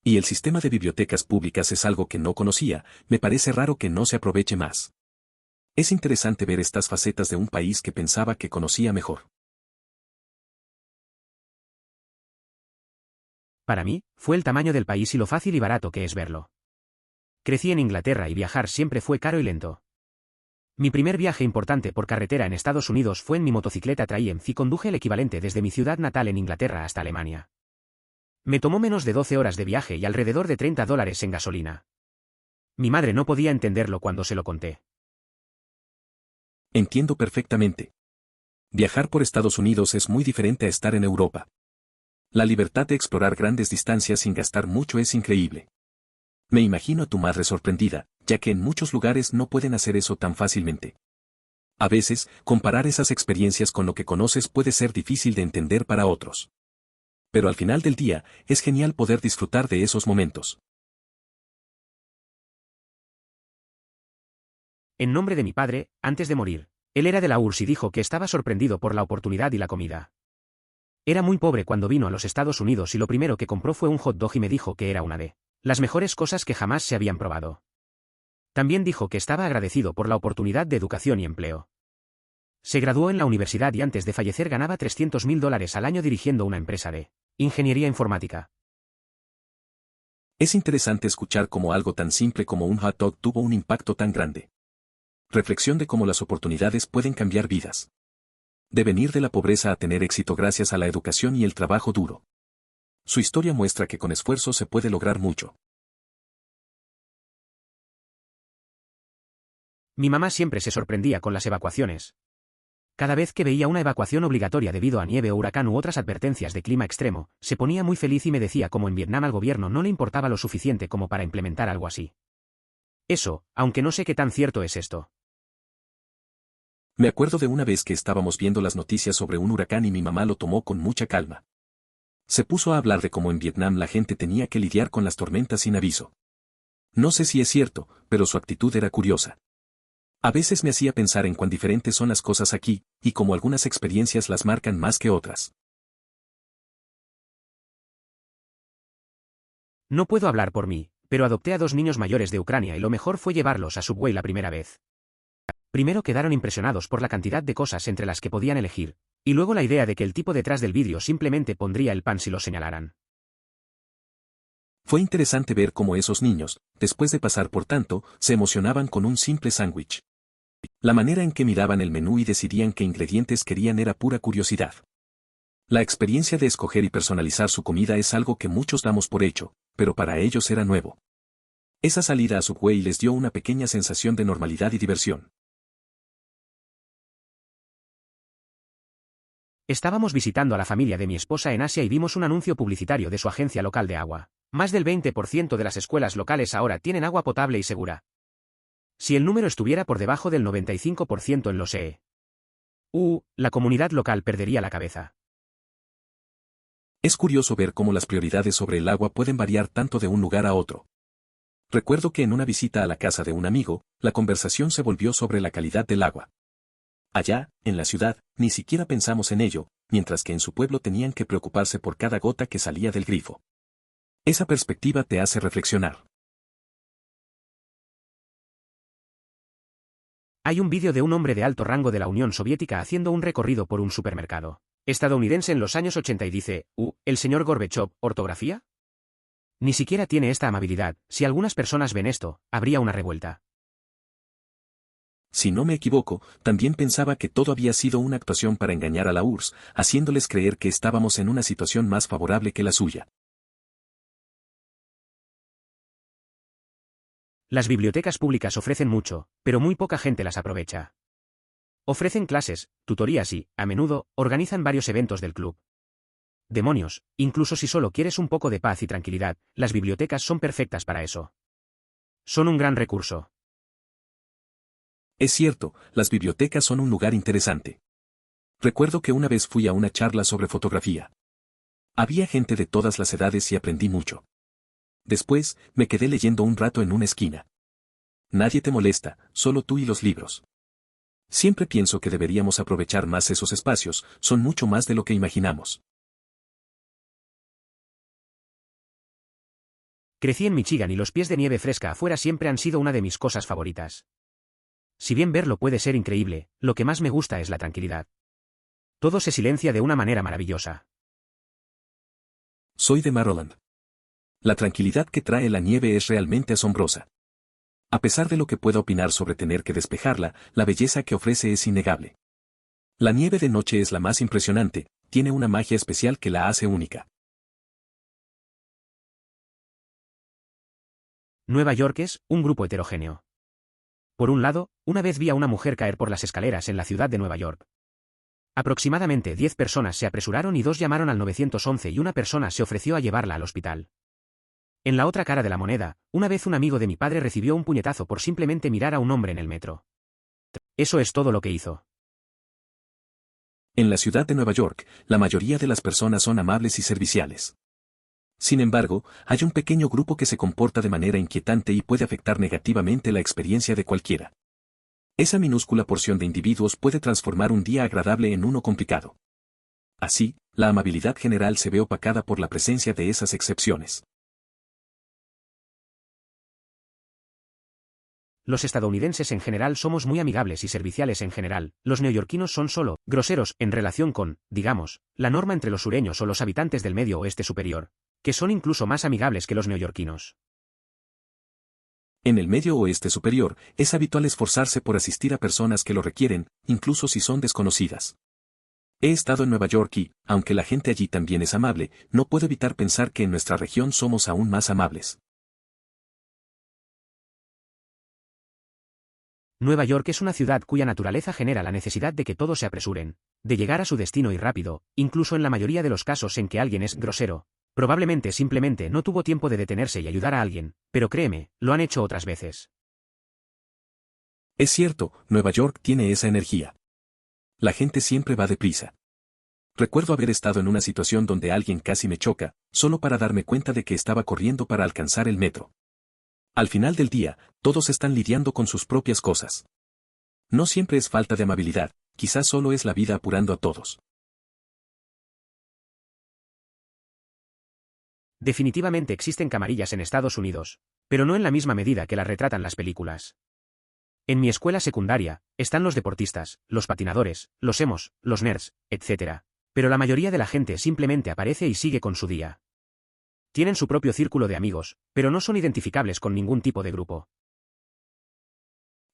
Y el sistema de bibliotecas públicas es algo que no conocía, me parece raro que no se aproveche más. Es interesante ver estas facetas de un país que pensaba que conocía mejor. Para mí, fue el tamaño del país y lo fácil y barato que es verlo. Crecí en Inglaterra y viajar siempre fue caro y lento. Mi primer viaje importante por carretera en Estados Unidos fue en mi motocicleta Triumph y conduje el equivalente desde mi ciudad natal en Inglaterra hasta Alemania. Me tomó menos de 12 horas de viaje y alrededor de $30 en gasolina. Mi madre no podía entenderlo cuando se lo conté. Entiendo perfectamente. Viajar por Estados Unidos es muy diferente a estar en Europa. La libertad de explorar grandes distancias sin gastar mucho es increíble. Me imagino a tu madre sorprendida, ya que en muchos lugares no pueden hacer eso tan fácilmente. A veces, comparar esas experiencias con lo que conoces puede ser difícil de entender para otros. Pero al final del día, es genial poder disfrutar de esos momentos. En nombre de mi padre, antes de morir, él era de la URSS y dijo que estaba sorprendido por la oportunidad y la comida. Era muy pobre cuando vino a los Estados Unidos y lo primero que compró fue un hot dog y me dijo que era una de las mejores cosas que jamás se habían probado. También dijo que estaba agradecido por la oportunidad de educación y empleo. Se graduó en la universidad y antes de fallecer ganaba $300,000 al año dirigiendo una empresa de ingeniería informática. Es interesante escuchar cómo algo tan simple como un hot dog tuvo un impacto tan grande. Reflexión de cómo las oportunidades pueden cambiar vidas. De venir de la pobreza a tener éxito gracias a la educación y el trabajo duro. Su historia muestra que con esfuerzo se puede lograr mucho. Mi mamá siempre se sorprendía con las evacuaciones. Cada vez que veía una evacuación obligatoria debido a nieve o huracán u otras advertencias de clima extremo, se ponía muy feliz y me decía cómo en Vietnam al gobierno no le importaba lo suficiente como para implementar algo así. Eso, aunque no sé qué tan cierto es esto. Me acuerdo de una vez que estábamos viendo las noticias sobre un huracán y mi mamá lo tomó con mucha calma. Se puso a hablar de cómo en Vietnam la gente tenía que lidiar con las tormentas sin aviso. No sé si es cierto, pero su actitud era curiosa. A veces me hacía pensar en cuán diferentes son las cosas aquí, y cómo algunas experiencias las marcan más que otras. No puedo hablar por mí, pero adopté a 2 niños mayores de Ucrania y lo mejor fue llevarlos a Subway la primera vez. Primero quedaron impresionados por la cantidad de cosas entre las que podían elegir, y luego la idea de que el tipo detrás del vidrio simplemente pondría el pan si lo señalaran. Fue interesante ver cómo esos niños, después de pasar por tanto, se emocionaban con un simple sándwich. La manera en que miraban el menú y decidían qué ingredientes querían era pura curiosidad. La experiencia de escoger y personalizar su comida es algo que muchos damos por hecho, pero para ellos era nuevo. Esa salida a Subway les dio una pequeña sensación de normalidad y diversión. Estábamos visitando a la familia de mi esposa en Asia y vimos un anuncio publicitario de su agencia local de agua. Más del 20% de las escuelas locales ahora tienen agua potable y segura. Si el número estuviera por debajo del 95% en los la comunidad local perdería la cabeza. Es curioso ver cómo las prioridades sobre el agua pueden variar tanto de un lugar a otro. Recuerdo que en una visita a la casa de un amigo, la conversación se volvió sobre la calidad del agua. Allá, en la ciudad, ni siquiera pensamos en ello, mientras que en su pueblo tenían que preocuparse por cada gota que salía del grifo. Esa perspectiva te hace reflexionar. Hay un vídeo de un hombre de alto rango de la Unión Soviética haciendo un recorrido por un supermercado estadounidense en los años 80 y dice, ¿el señor Gorbachev, ortografía? Ni siquiera tiene esta amabilidad, si algunas personas ven esto, habría una revuelta. Si no me equivoco, también pensaba que todo había sido una actuación para engañar a la URSS, haciéndoles creer que estábamos en una situación más favorable que la suya. Las bibliotecas públicas ofrecen mucho, pero muy poca gente las aprovecha. Ofrecen clases, tutorías y, a menudo, organizan varios eventos del club. Demonios, incluso si solo quieres un poco de paz y tranquilidad, las bibliotecas son perfectas para eso. Son un gran recurso. Es cierto, las bibliotecas son un lugar interesante. Recuerdo que una vez fui a una charla sobre fotografía. Había gente de todas las edades y aprendí mucho. Después, me quedé leyendo un rato en una esquina. Nadie te molesta, solo tú y los libros. Siempre pienso que deberíamos aprovechar más esos espacios, son mucho más de lo que imaginamos. Crecí en Michigan y los pies de nieve fresca afuera siempre han sido una de mis cosas favoritas. Si bien verlo puede ser increíble, lo que más me gusta es la tranquilidad. Todo se silencia de una manera maravillosa. Soy de Maryland. La tranquilidad que trae la nieve es realmente asombrosa. A pesar de lo que pueda opinar sobre tener que despejarla, la belleza que ofrece es innegable. La nieve de noche es la más impresionante, tiene una magia especial que la hace única. Nueva York es un grupo heterogéneo. Por un lado, una vez vi a una mujer caer por las escaleras en la ciudad de Nueva York. Aproximadamente 10 personas se apresuraron y 2 llamaron al 911 y una persona se ofreció a llevarla al hospital. En la otra cara de la moneda, una vez un amigo de mi padre recibió un puñetazo por simplemente mirar a un hombre en el metro. Eso es todo lo que hizo. En la ciudad de Nueva York, la mayoría de las personas son amables y serviciales. Sin embargo, hay un pequeño grupo que se comporta de manera inquietante y puede afectar negativamente la experiencia de cualquiera. Esa minúscula porción de individuos puede transformar un día agradable en uno complicado. Así, la amabilidad general se ve opacada por la presencia de esas excepciones. Los estadounidenses en general somos muy amigables y serviciales en general, los neoyorquinos son solo groseros en relación con, digamos, la norma entre los sureños o los habitantes del Medio Oeste superior, que son incluso más amigables que los neoyorquinos. En el Medio Oeste superior, es habitual esforzarse por asistir a personas que lo requieren, incluso si son desconocidas. He estado en Nueva York y, aunque la gente allí también es amable, no puedo evitar pensar que en nuestra región somos aún más amables. Nueva York es una ciudad cuya naturaleza genera la necesidad de que todos se apresuren, de llegar a su destino y rápido, incluso en la mayoría de los casos en que alguien es grosero. Probablemente simplemente no tuvo tiempo de detenerse y ayudar a alguien, pero créeme, lo han hecho otras veces. Es cierto, Nueva York tiene esa energía. La gente siempre va deprisa. Recuerdo haber estado en una situación donde alguien casi me choca, solo para darme cuenta de que estaba corriendo para alcanzar el metro. Al final del día, todos están lidiando con sus propias cosas. No siempre es falta de amabilidad, quizás solo es la vida apurando a todos. Definitivamente existen camarillas en Estados Unidos, pero no en la misma medida que las retratan las películas. En mi escuela secundaria, están los deportistas, los patinadores, los emos, los nerds, etc. Pero la mayoría de la gente simplemente aparece y sigue con su día. Tienen su propio círculo de amigos, pero no son identificables con ningún tipo de grupo.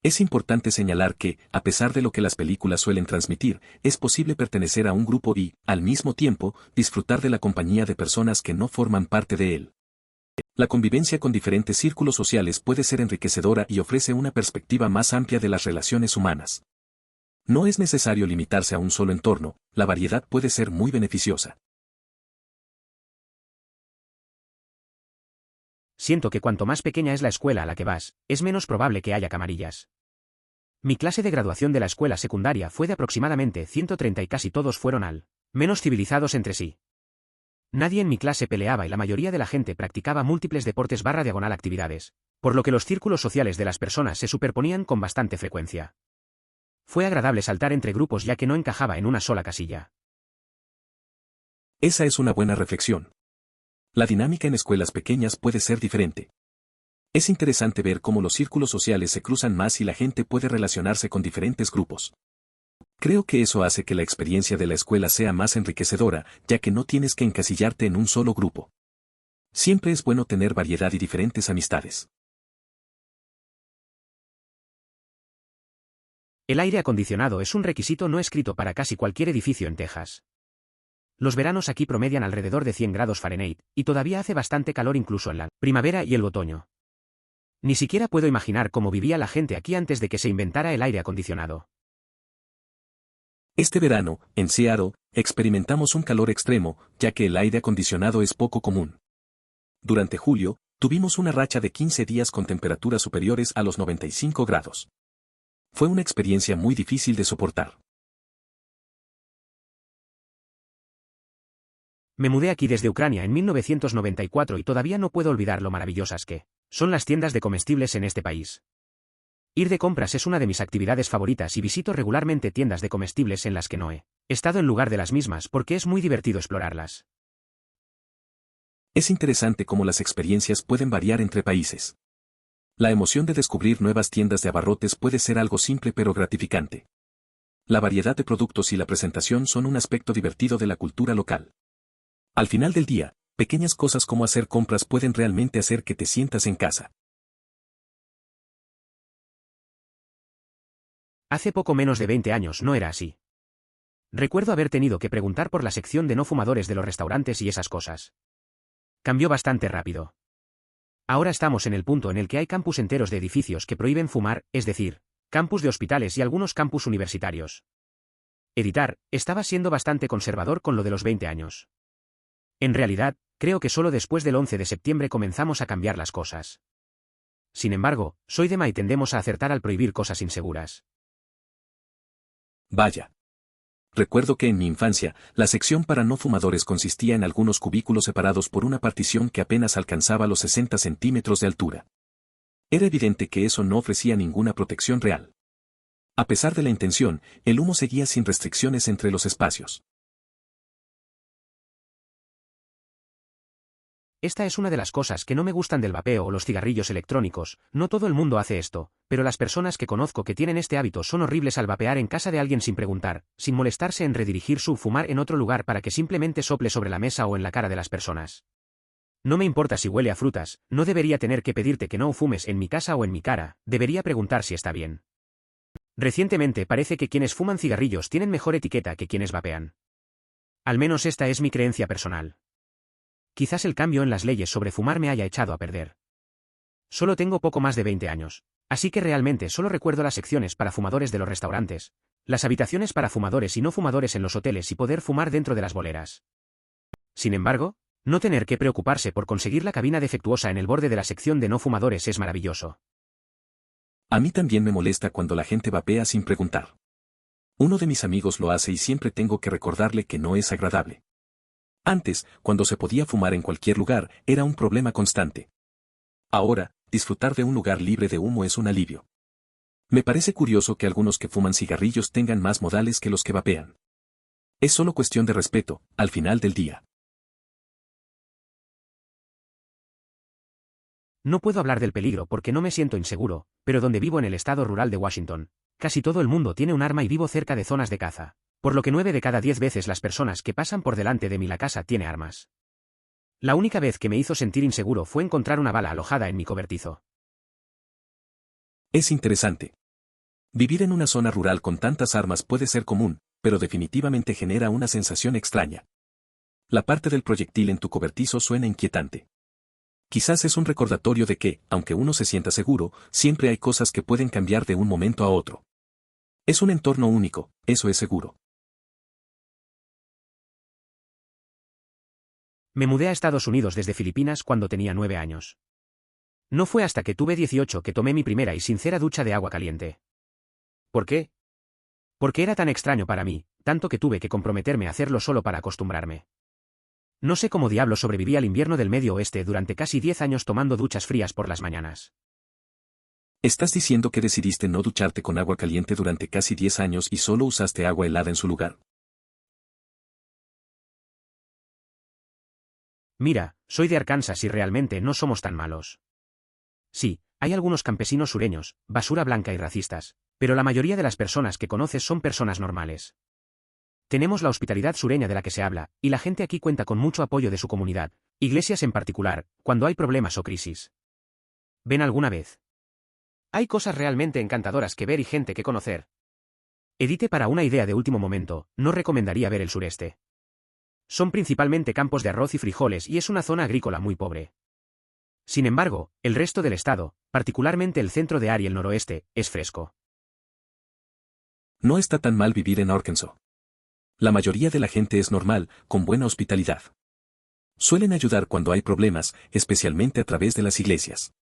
Es importante señalar que, a pesar de lo que las películas suelen transmitir, es posible pertenecer a un grupo y, al mismo tiempo, disfrutar de la compañía de personas que no forman parte de él. La convivencia con diferentes círculos sociales puede ser enriquecedora y ofrece una perspectiva más amplia de las relaciones humanas. No es necesario limitarse a un solo entorno, la variedad puede ser muy beneficiosa. Siento que cuanto más pequeña es la escuela a la que vas, es menos probable que haya camarillas. Mi clase de graduación de la escuela secundaria fue de aproximadamente 130 y casi todos fueron menos civilizados entre sí. Nadie en mi clase peleaba y la mayoría de la gente practicaba múltiples deportes /diagonal actividades, por lo que los círculos sociales de las personas se superponían con bastante frecuencia. Fue agradable saltar entre grupos ya que no encajaba en una sola casilla. Esa es una buena reflexión. La dinámica en escuelas pequeñas puede ser diferente. Es interesante ver cómo los círculos sociales se cruzan más y la gente puede relacionarse con diferentes grupos. Creo que eso hace que la experiencia de la escuela sea más enriquecedora, ya que no tienes que encasillarte en un solo grupo. Siempre es bueno tener variedad y diferentes amistades. El aire acondicionado es un requisito no escrito para casi cualquier edificio en Texas. Los veranos aquí promedian alrededor de 100 grados Fahrenheit, y todavía hace bastante calor incluso en la primavera y el otoño. Ni siquiera puedo imaginar cómo vivía la gente aquí antes de que se inventara el aire acondicionado. Este verano, en Seattle, experimentamos un calor extremo, ya que el aire acondicionado es poco común. Durante julio, tuvimos una racha de 15 días con temperaturas superiores a los 95 grados. Fue una experiencia muy difícil de soportar. Me mudé aquí desde Ucrania en 1994 y todavía no puedo olvidar lo maravillosas que son las tiendas de comestibles en este país. Ir de compras es una de mis actividades favoritas y visito regularmente tiendas de comestibles en las que no he estado en lugar de las mismas porque es muy divertido explorarlas. Es interesante cómo las experiencias pueden variar entre países. La emoción de descubrir nuevas tiendas de abarrotes puede ser algo simple pero gratificante. La variedad de productos y la presentación son un aspecto divertido de la cultura local. Al final del día, pequeñas cosas como hacer compras pueden realmente hacer que te sientas en casa. Hace poco menos de 20 años no era así. Recuerdo haber tenido que preguntar por la sección de no fumadores de los restaurantes y esas cosas. Cambió bastante rápido. Ahora estamos en el punto en el que hay campus enteros de edificios que prohíben fumar, es decir, campus de hospitales y algunos campus universitarios. Editar, estaba siendo bastante conservador con lo de los 20 años. En realidad, creo que solo después del 11 de septiembre comenzamos a cambiar las cosas. Sin embargo, soy de y tendemos a acertar al prohibir cosas inseguras. Vaya. Recuerdo que en mi infancia, la sección para no fumadores consistía en algunos cubículos separados por una partición que apenas alcanzaba los 60 centímetros de altura. Era evidente que eso no ofrecía ninguna protección real. A pesar de la intención, el humo seguía sin restricciones entre los espacios. Esta es una de las cosas que no me gustan del vapeo o los cigarrillos electrónicos. No todo el mundo hace esto, pero las personas que conozco que tienen este hábito son horribles al vapear en casa de alguien sin preguntar, sin molestarse en redirigir su fumar en otro lugar para que simplemente sople sobre la mesa o en la cara de las personas. No me importa si huele a frutas, no debería tener que pedirte que no fumes en mi casa o en mi cara, debería preguntar si está bien. Recientemente parece que quienes fuman cigarrillos tienen mejor etiqueta que quienes vapean. Al menos esta es mi creencia personal. Quizás el cambio en las leyes sobre fumar me haya echado a perder. Solo tengo poco más de 20 años, así que realmente solo recuerdo las secciones para fumadores de los restaurantes, las habitaciones para fumadores y no fumadores en los hoteles y poder fumar dentro de las boleras. Sin embargo, no tener que preocuparse por conseguir la cabina defectuosa en el borde de la sección de no fumadores es maravilloso. A mí también me molesta cuando la gente vapea sin preguntar. Uno de mis amigos lo hace y siempre tengo que recordarle que no es agradable. Antes, cuando se podía fumar en cualquier lugar, era un problema constante. Ahora, disfrutar de un lugar libre de humo es un alivio. Me parece curioso que algunos que fuman cigarrillos tengan más modales que los que vapean. Es solo cuestión de respeto, al final del día. No puedo hablar del peligro porque no me siento inseguro, pero donde vivo en el estado rural de Washington, casi todo el mundo tiene un arma y vivo cerca de zonas de caza, por lo que 9 de cada 10 veces las personas que pasan por delante de mi la casa tiene armas. La única vez que me hizo sentir inseguro fue encontrar una bala alojada en mi cobertizo. Es interesante. Vivir en una zona rural con tantas armas puede ser común, pero definitivamente genera una sensación extraña. La parte del proyectil en tu cobertizo suena inquietante. Quizás es un recordatorio de que, aunque uno se sienta seguro, siempre hay cosas que pueden cambiar de un momento a otro. Es un entorno único, eso es seguro. Me mudé a Estados Unidos desde Filipinas cuando tenía 9 años. No fue hasta que tuve 18 que tomé mi primera y sincera ducha de agua caliente. ¿Por qué? Porque era tan extraño para mí, tanto que tuve que comprometerme a hacerlo solo para acostumbrarme. No sé cómo diablos sobreviví al invierno del Medio Oeste durante casi 10 años tomando duchas frías por las mañanas. ¿Estás diciendo que decidiste no ducharte con agua caliente durante casi 10 años y solo usaste agua helada en su lugar? Mira, soy de Arkansas y realmente no somos tan malos. Sí, hay algunos campesinos sureños, basura blanca y racistas, pero la mayoría de las personas que conoces son personas normales. Tenemos la hospitalidad sureña de la que se habla, y la gente aquí cuenta con mucho apoyo de su comunidad, iglesias en particular, cuando hay problemas o crisis. ¿Ven alguna vez? Hay cosas realmente encantadoras que ver y gente que conocer. Edite para una idea de último momento, no recomendaría ver el sureste. Son principalmente campos de arroz y frijoles y es una zona agrícola muy pobre. Sin embargo, el resto del estado, particularmente el centro de Ar y el noroeste, es fresco. No está tan mal vivir en Arkansas. La mayoría de la gente es normal, con buena hospitalidad. Suelen ayudar cuando hay problemas, especialmente a través de las iglesias.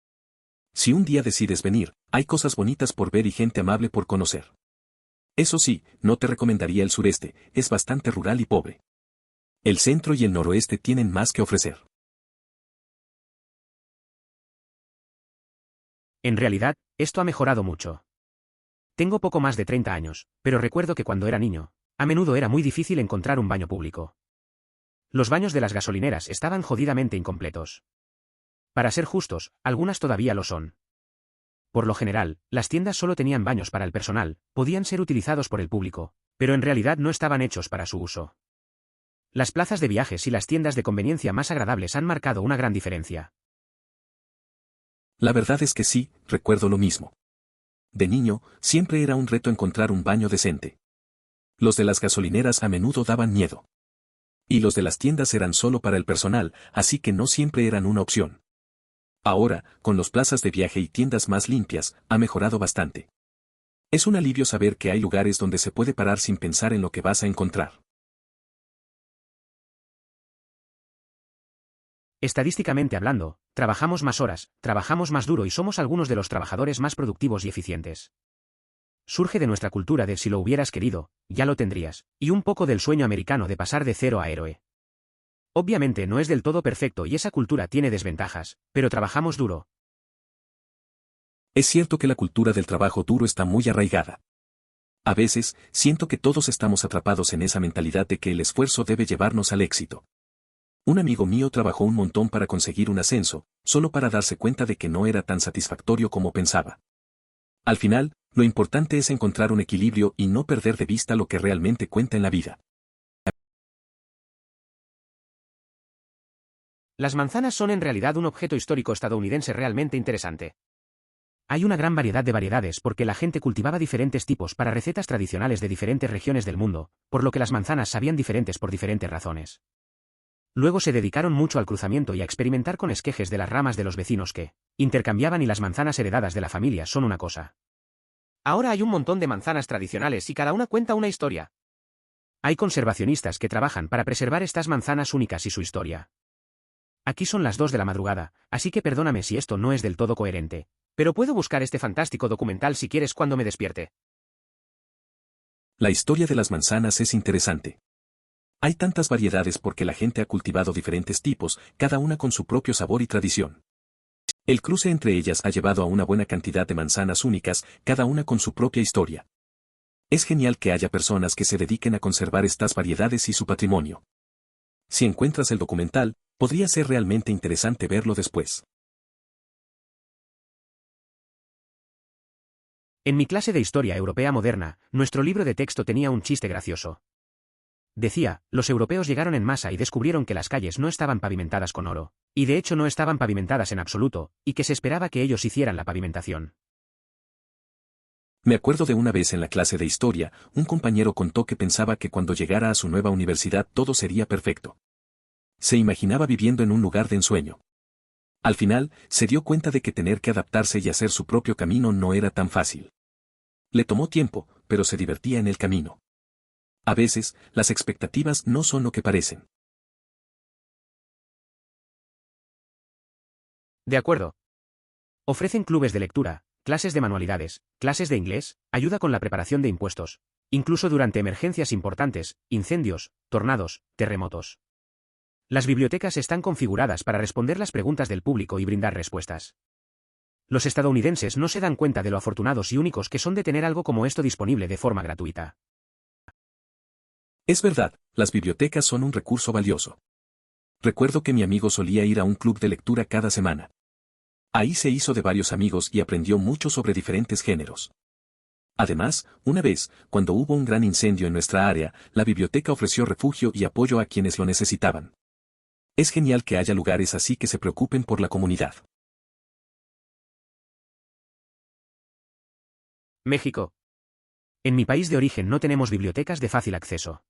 Si un día decides venir, hay cosas bonitas por ver y gente amable por conocer. Eso sí, no te recomendaría el sureste, es bastante rural y pobre. El centro y el noroeste tienen más que ofrecer. En realidad, esto ha mejorado mucho. Tengo poco más de 30 años, pero recuerdo que cuando era niño, a menudo era muy difícil encontrar un baño público. Los baños de las gasolineras estaban jodidamente incompletos. Para ser justos, algunas todavía lo son. Por lo general, las tiendas solo tenían baños para el personal, podían ser utilizados por el público, pero en realidad no estaban hechos para su uso. Las plazas de viajes y las tiendas de conveniencia más agradables han marcado una gran diferencia. La verdad es que sí, recuerdo lo mismo. De niño, siempre era un reto encontrar un baño decente. Los de las gasolineras a menudo daban miedo. Y los de las tiendas eran solo para el personal, así que no siempre eran una opción. Ahora, con los plazas de viaje y tiendas más limpias, ha mejorado bastante. Es un alivio saber que hay lugares donde se puede parar sin pensar en lo que vas a encontrar. Estadísticamente hablando, trabajamos más horas, trabajamos más duro y somos algunos de los trabajadores más productivos y eficientes. Surge de nuestra cultura de si lo hubieras querido, ya lo tendrías, y un poco del sueño americano de pasar de cero a héroe. Obviamente no es del todo perfecto y esa cultura tiene desventajas, pero trabajamos duro. Es cierto que la cultura del trabajo duro está muy arraigada. A veces, siento que todos estamos atrapados en esa mentalidad de que el esfuerzo debe llevarnos al éxito. Un amigo mío trabajó un montón para conseguir un ascenso, solo para darse cuenta de que no era tan satisfactorio como pensaba. Al final, lo importante es encontrar un equilibrio y no perder de vista lo que realmente cuenta en la vida. Las manzanas son en realidad un objeto histórico estadounidense realmente interesante. Hay una gran variedad de variedades porque la gente cultivaba diferentes tipos para recetas tradicionales de diferentes regiones del mundo, por lo que las manzanas sabían diferentes por diferentes razones. Luego se dedicaron mucho al cruzamiento y a experimentar con esquejes de las ramas de los vecinos que intercambiaban y las manzanas heredadas de la familia son una cosa. Ahora hay un montón de manzanas tradicionales y cada una cuenta una historia. Hay conservacionistas que trabajan para preservar estas manzanas únicas y su historia. Aquí son las 2 de la madrugada, así que perdóname si esto no es del todo coherente, pero puedo buscar este fantástico documental si quieres cuando me despierte. La historia de las manzanas es interesante. Hay tantas variedades porque la gente ha cultivado diferentes tipos, cada una con su propio sabor y tradición. El cruce entre ellas ha llevado a una buena cantidad de manzanas únicas, cada una con su propia historia. Es genial que haya personas que se dediquen a conservar estas variedades y su patrimonio. Si encuentras el documental, podría ser realmente interesante verlo después. En mi clase de Historia Europea Moderna, nuestro libro de texto tenía un chiste gracioso. Decía, los europeos llegaron en masa y descubrieron que las calles no estaban pavimentadas con oro, y de hecho no estaban pavimentadas en absoluto, y que se esperaba que ellos hicieran la pavimentación. Me acuerdo de una vez en la clase de historia, un compañero contó que pensaba que cuando llegara a su nueva universidad todo sería perfecto. Se imaginaba viviendo en un lugar de ensueño. Al final, se dio cuenta de que tener que adaptarse y hacer su propio camino no era tan fácil. Le tomó tiempo, pero se divertía en el camino. A veces, las expectativas no son lo que parecen. De acuerdo. Ofrecen clubes de lectura, clases de manualidades, clases de inglés, ayuda con la preparación de impuestos, incluso durante emergencias importantes, incendios, tornados, terremotos. Las bibliotecas están configuradas para responder las preguntas del público y brindar respuestas. Los estadounidenses no se dan cuenta de lo afortunados y únicos que son de tener algo como esto disponible de forma gratuita. Es verdad, las bibliotecas son un recurso valioso. Recuerdo que mi amigo solía ir a un club de lectura cada semana. Ahí se hizo de varios amigos y aprendió mucho sobre diferentes géneros. Además, una vez, cuando hubo un gran incendio en nuestra área, la biblioteca ofreció refugio y apoyo a quienes lo necesitaban. Es genial que haya lugares así que se preocupen por la comunidad. México. En mi país de origen no tenemos bibliotecas de fácil acceso.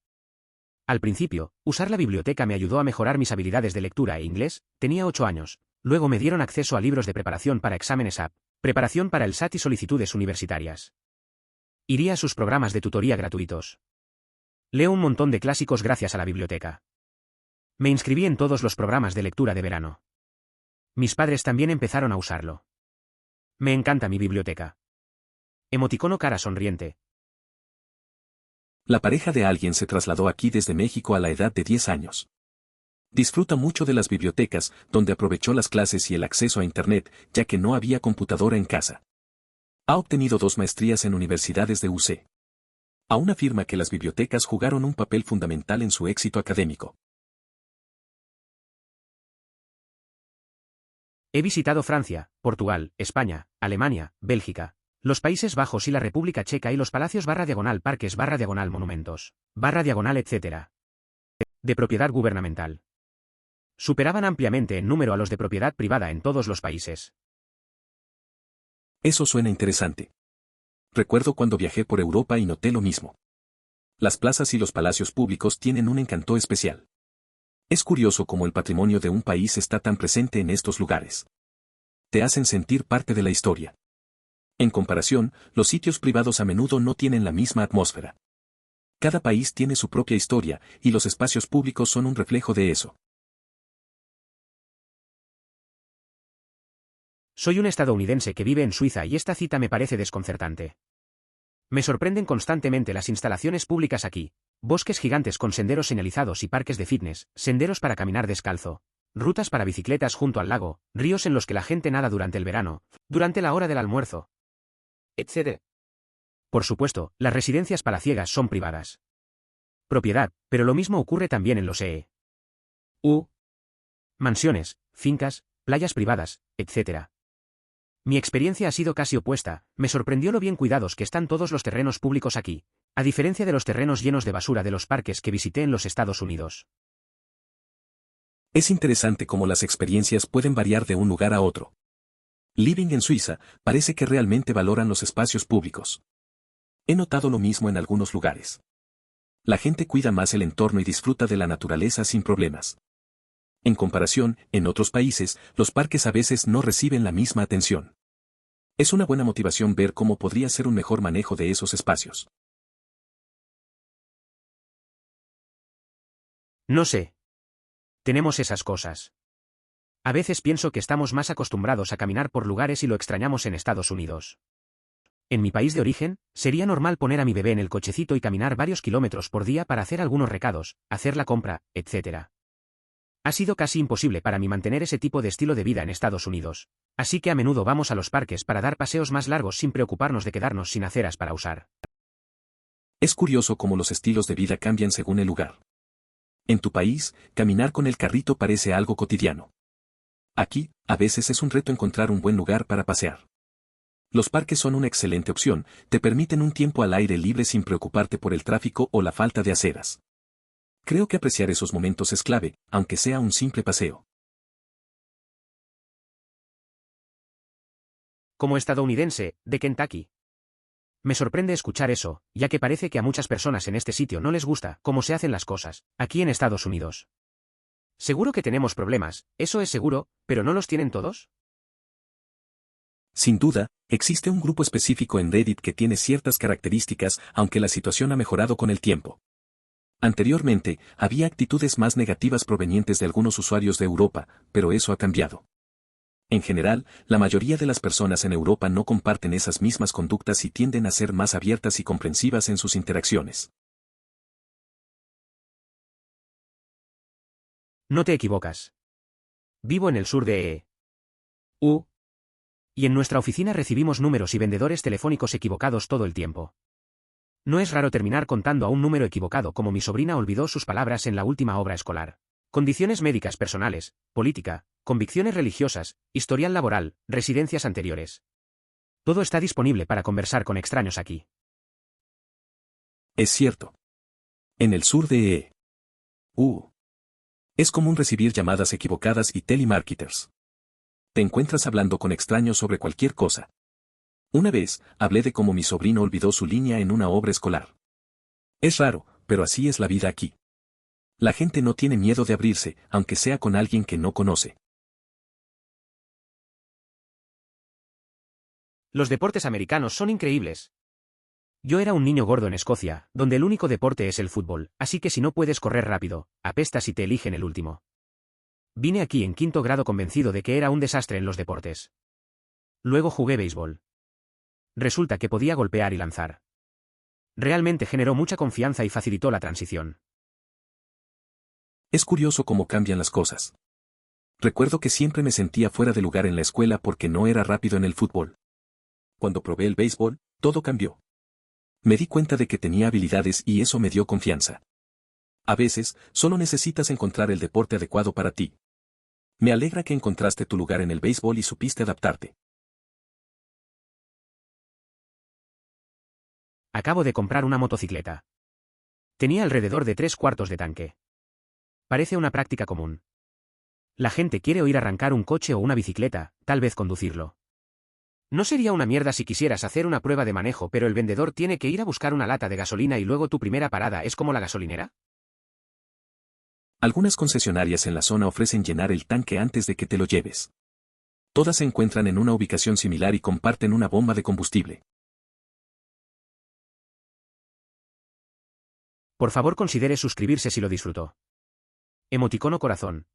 Al principio, usar la biblioteca me ayudó a mejorar mis habilidades de lectura e inglés, tenía 8 años, luego me dieron acceso a libros de preparación para exámenes AP, preparación para el SAT y solicitudes universitarias. Iría a sus programas de tutoría gratuitos. Leo un montón de clásicos gracias a la biblioteca. Me inscribí en todos los programas de lectura de verano. Mis padres también empezaron a usarlo. Me encanta mi biblioteca. Emoticono cara sonriente. La pareja de alguien se trasladó aquí desde México a la edad de 10 años. Disfruta mucho de las bibliotecas, donde aprovechó las clases y el acceso a Internet, ya que no había computadora en casa. Ha obtenido 2 maestrías en universidades de UC. Aún afirma que las bibliotecas jugaron un papel fundamental en su éxito académico. He visitado Francia, Portugal, España, Alemania, Bélgica, los Países Bajos y la República Checa y los palacios / parques / monumentos, / etc. De propiedad gubernamental. Superaban ampliamente en número a los de propiedad privada en todos los países. Eso suena interesante. Recuerdo cuando viajé por Europa y noté lo mismo. Las plazas y los palacios públicos tienen un encanto especial. Es curioso cómo el patrimonio de un país está tan presente en estos lugares. Te hacen sentir parte de la historia. En comparación, los sitios privados a menudo no tienen la misma atmósfera. Cada país tiene su propia historia, y los espacios públicos son un reflejo de eso. Soy un estadounidense que vive en Suiza y esta cita me parece desconcertante. Me sorprenden constantemente las instalaciones públicas aquí, bosques gigantes con senderos señalizados y parques de fitness, senderos para caminar descalzo, rutas para bicicletas junto al lago, ríos en los que la gente nada durante el verano, durante la hora del almuerzo, etc. Por supuesto, las residencias palaciegas son privadas. Propiedad, pero lo mismo ocurre también en los mansiones, fincas, playas privadas, etc. Mi experiencia ha sido casi opuesta, me sorprendió lo bien cuidados que están todos los terrenos públicos aquí, a diferencia de los terrenos llenos de basura de los parques que visité en los Estados Unidos. Es interesante cómo las experiencias pueden variar de un lugar a otro. Living en Suiza parece que realmente valoran los espacios públicos. He notado lo mismo en algunos lugares. La gente cuida más el entorno y disfruta de la naturaleza sin problemas. En comparación, en otros países, los parques a veces no reciben la misma atención. Es una buena motivación ver cómo podría ser un mejor manejo de esos espacios. No sé. Tenemos esas cosas. A veces pienso que estamos más acostumbrados a caminar por lugares y lo extrañamos en Estados Unidos. En mi país de origen, sería normal poner a mi bebé en el cochecito y caminar varios kilómetros por día para hacer algunos recados, hacer la compra, etc. Ha sido casi imposible para mí mantener ese tipo de estilo de vida en Estados Unidos, así que a menudo vamos a los parques para dar paseos más largos sin preocuparnos de quedarnos sin aceras para usar. Es curioso cómo los estilos de vida cambian según el lugar. En tu país, caminar con el carrito parece algo cotidiano. Aquí, a veces es un reto encontrar un buen lugar para pasear. Los parques son una excelente opción, te permiten un tiempo al aire libre sin preocuparte por el tráfico o la falta de aceras. Creo que apreciar esos momentos es clave, aunque sea un simple paseo. Como estadounidense, de Kentucky. Me sorprende escuchar eso, ya que parece que a muchas personas en este sitio no les gusta cómo se hacen las cosas, aquí en Estados Unidos. Seguro que tenemos problemas, eso es seguro, pero ¿no los tienen todos? Sin duda, existe un grupo específico en Reddit que tiene ciertas características, aunque la situación ha mejorado con el tiempo. Anteriormente, había actitudes más negativas provenientes de algunos usuarios de Europa, pero eso ha cambiado. En general, la mayoría de las personas en Europa no comparten esas mismas conductas y tienden a ser más abiertas y comprensivas en sus interacciones. No te equivocas. Vivo en el sur de EU. Y en nuestra oficina recibimos números y vendedores telefónicos equivocados todo el tiempo. No es raro terminar contando a un número equivocado como mi sobrina olvidó sus palabras en la última obra escolar. Condiciones médicas personales, política, convicciones religiosas, historial laboral, residencias anteriores. Todo está disponible para conversar con extraños aquí. Es cierto. En el sur de EU. Es común recibir llamadas equivocadas y telemarketers. Te encuentras hablando con extraños sobre cualquier cosa. Una vez, hablé de cómo mi sobrino olvidó su línea en una obra escolar. Es raro, pero así es la vida aquí. La gente no tiene miedo de abrirse, aunque sea con alguien que no conoce. Los deportes americanos son increíbles. Yo era un niño gordo en Escocia, donde el único deporte es el fútbol, así que si no puedes correr rápido, apestas y te eligen el último. Vine aquí en 5º grado convencido de que era un desastre en los deportes. Luego jugué béisbol. Resulta que podía golpear y lanzar. Realmente generó mucha confianza y facilitó la transición. Es curioso cómo cambian las cosas. Recuerdo que siempre me sentía fuera de lugar en la escuela porque no era rápido en el fútbol. Cuando probé el béisbol, todo cambió. Me di cuenta de que tenía habilidades y eso me dio confianza. A veces, solo necesitas encontrar el deporte adecuado para ti. Me alegra que encontraste tu lugar en el béisbol y supiste adaptarte. Acabo de comprar una motocicleta. Tenía alrededor de 3/4 de tanque. Parece una práctica común. La gente quiere oír arrancar un coche o una bicicleta, tal vez conducirlo. No sería una mierda si quisieras hacer una prueba de manejo, pero el vendedor tiene que ir a buscar una lata de gasolina y luego tu primera parada es como la gasolinera. Algunas concesionarias en la zona ofrecen llenar el tanque antes de que te lo lleves. Todas se encuentran en una ubicación similar y comparten una bomba de combustible. Por favor considere suscribirse si lo disfrutó. Emoticono corazón.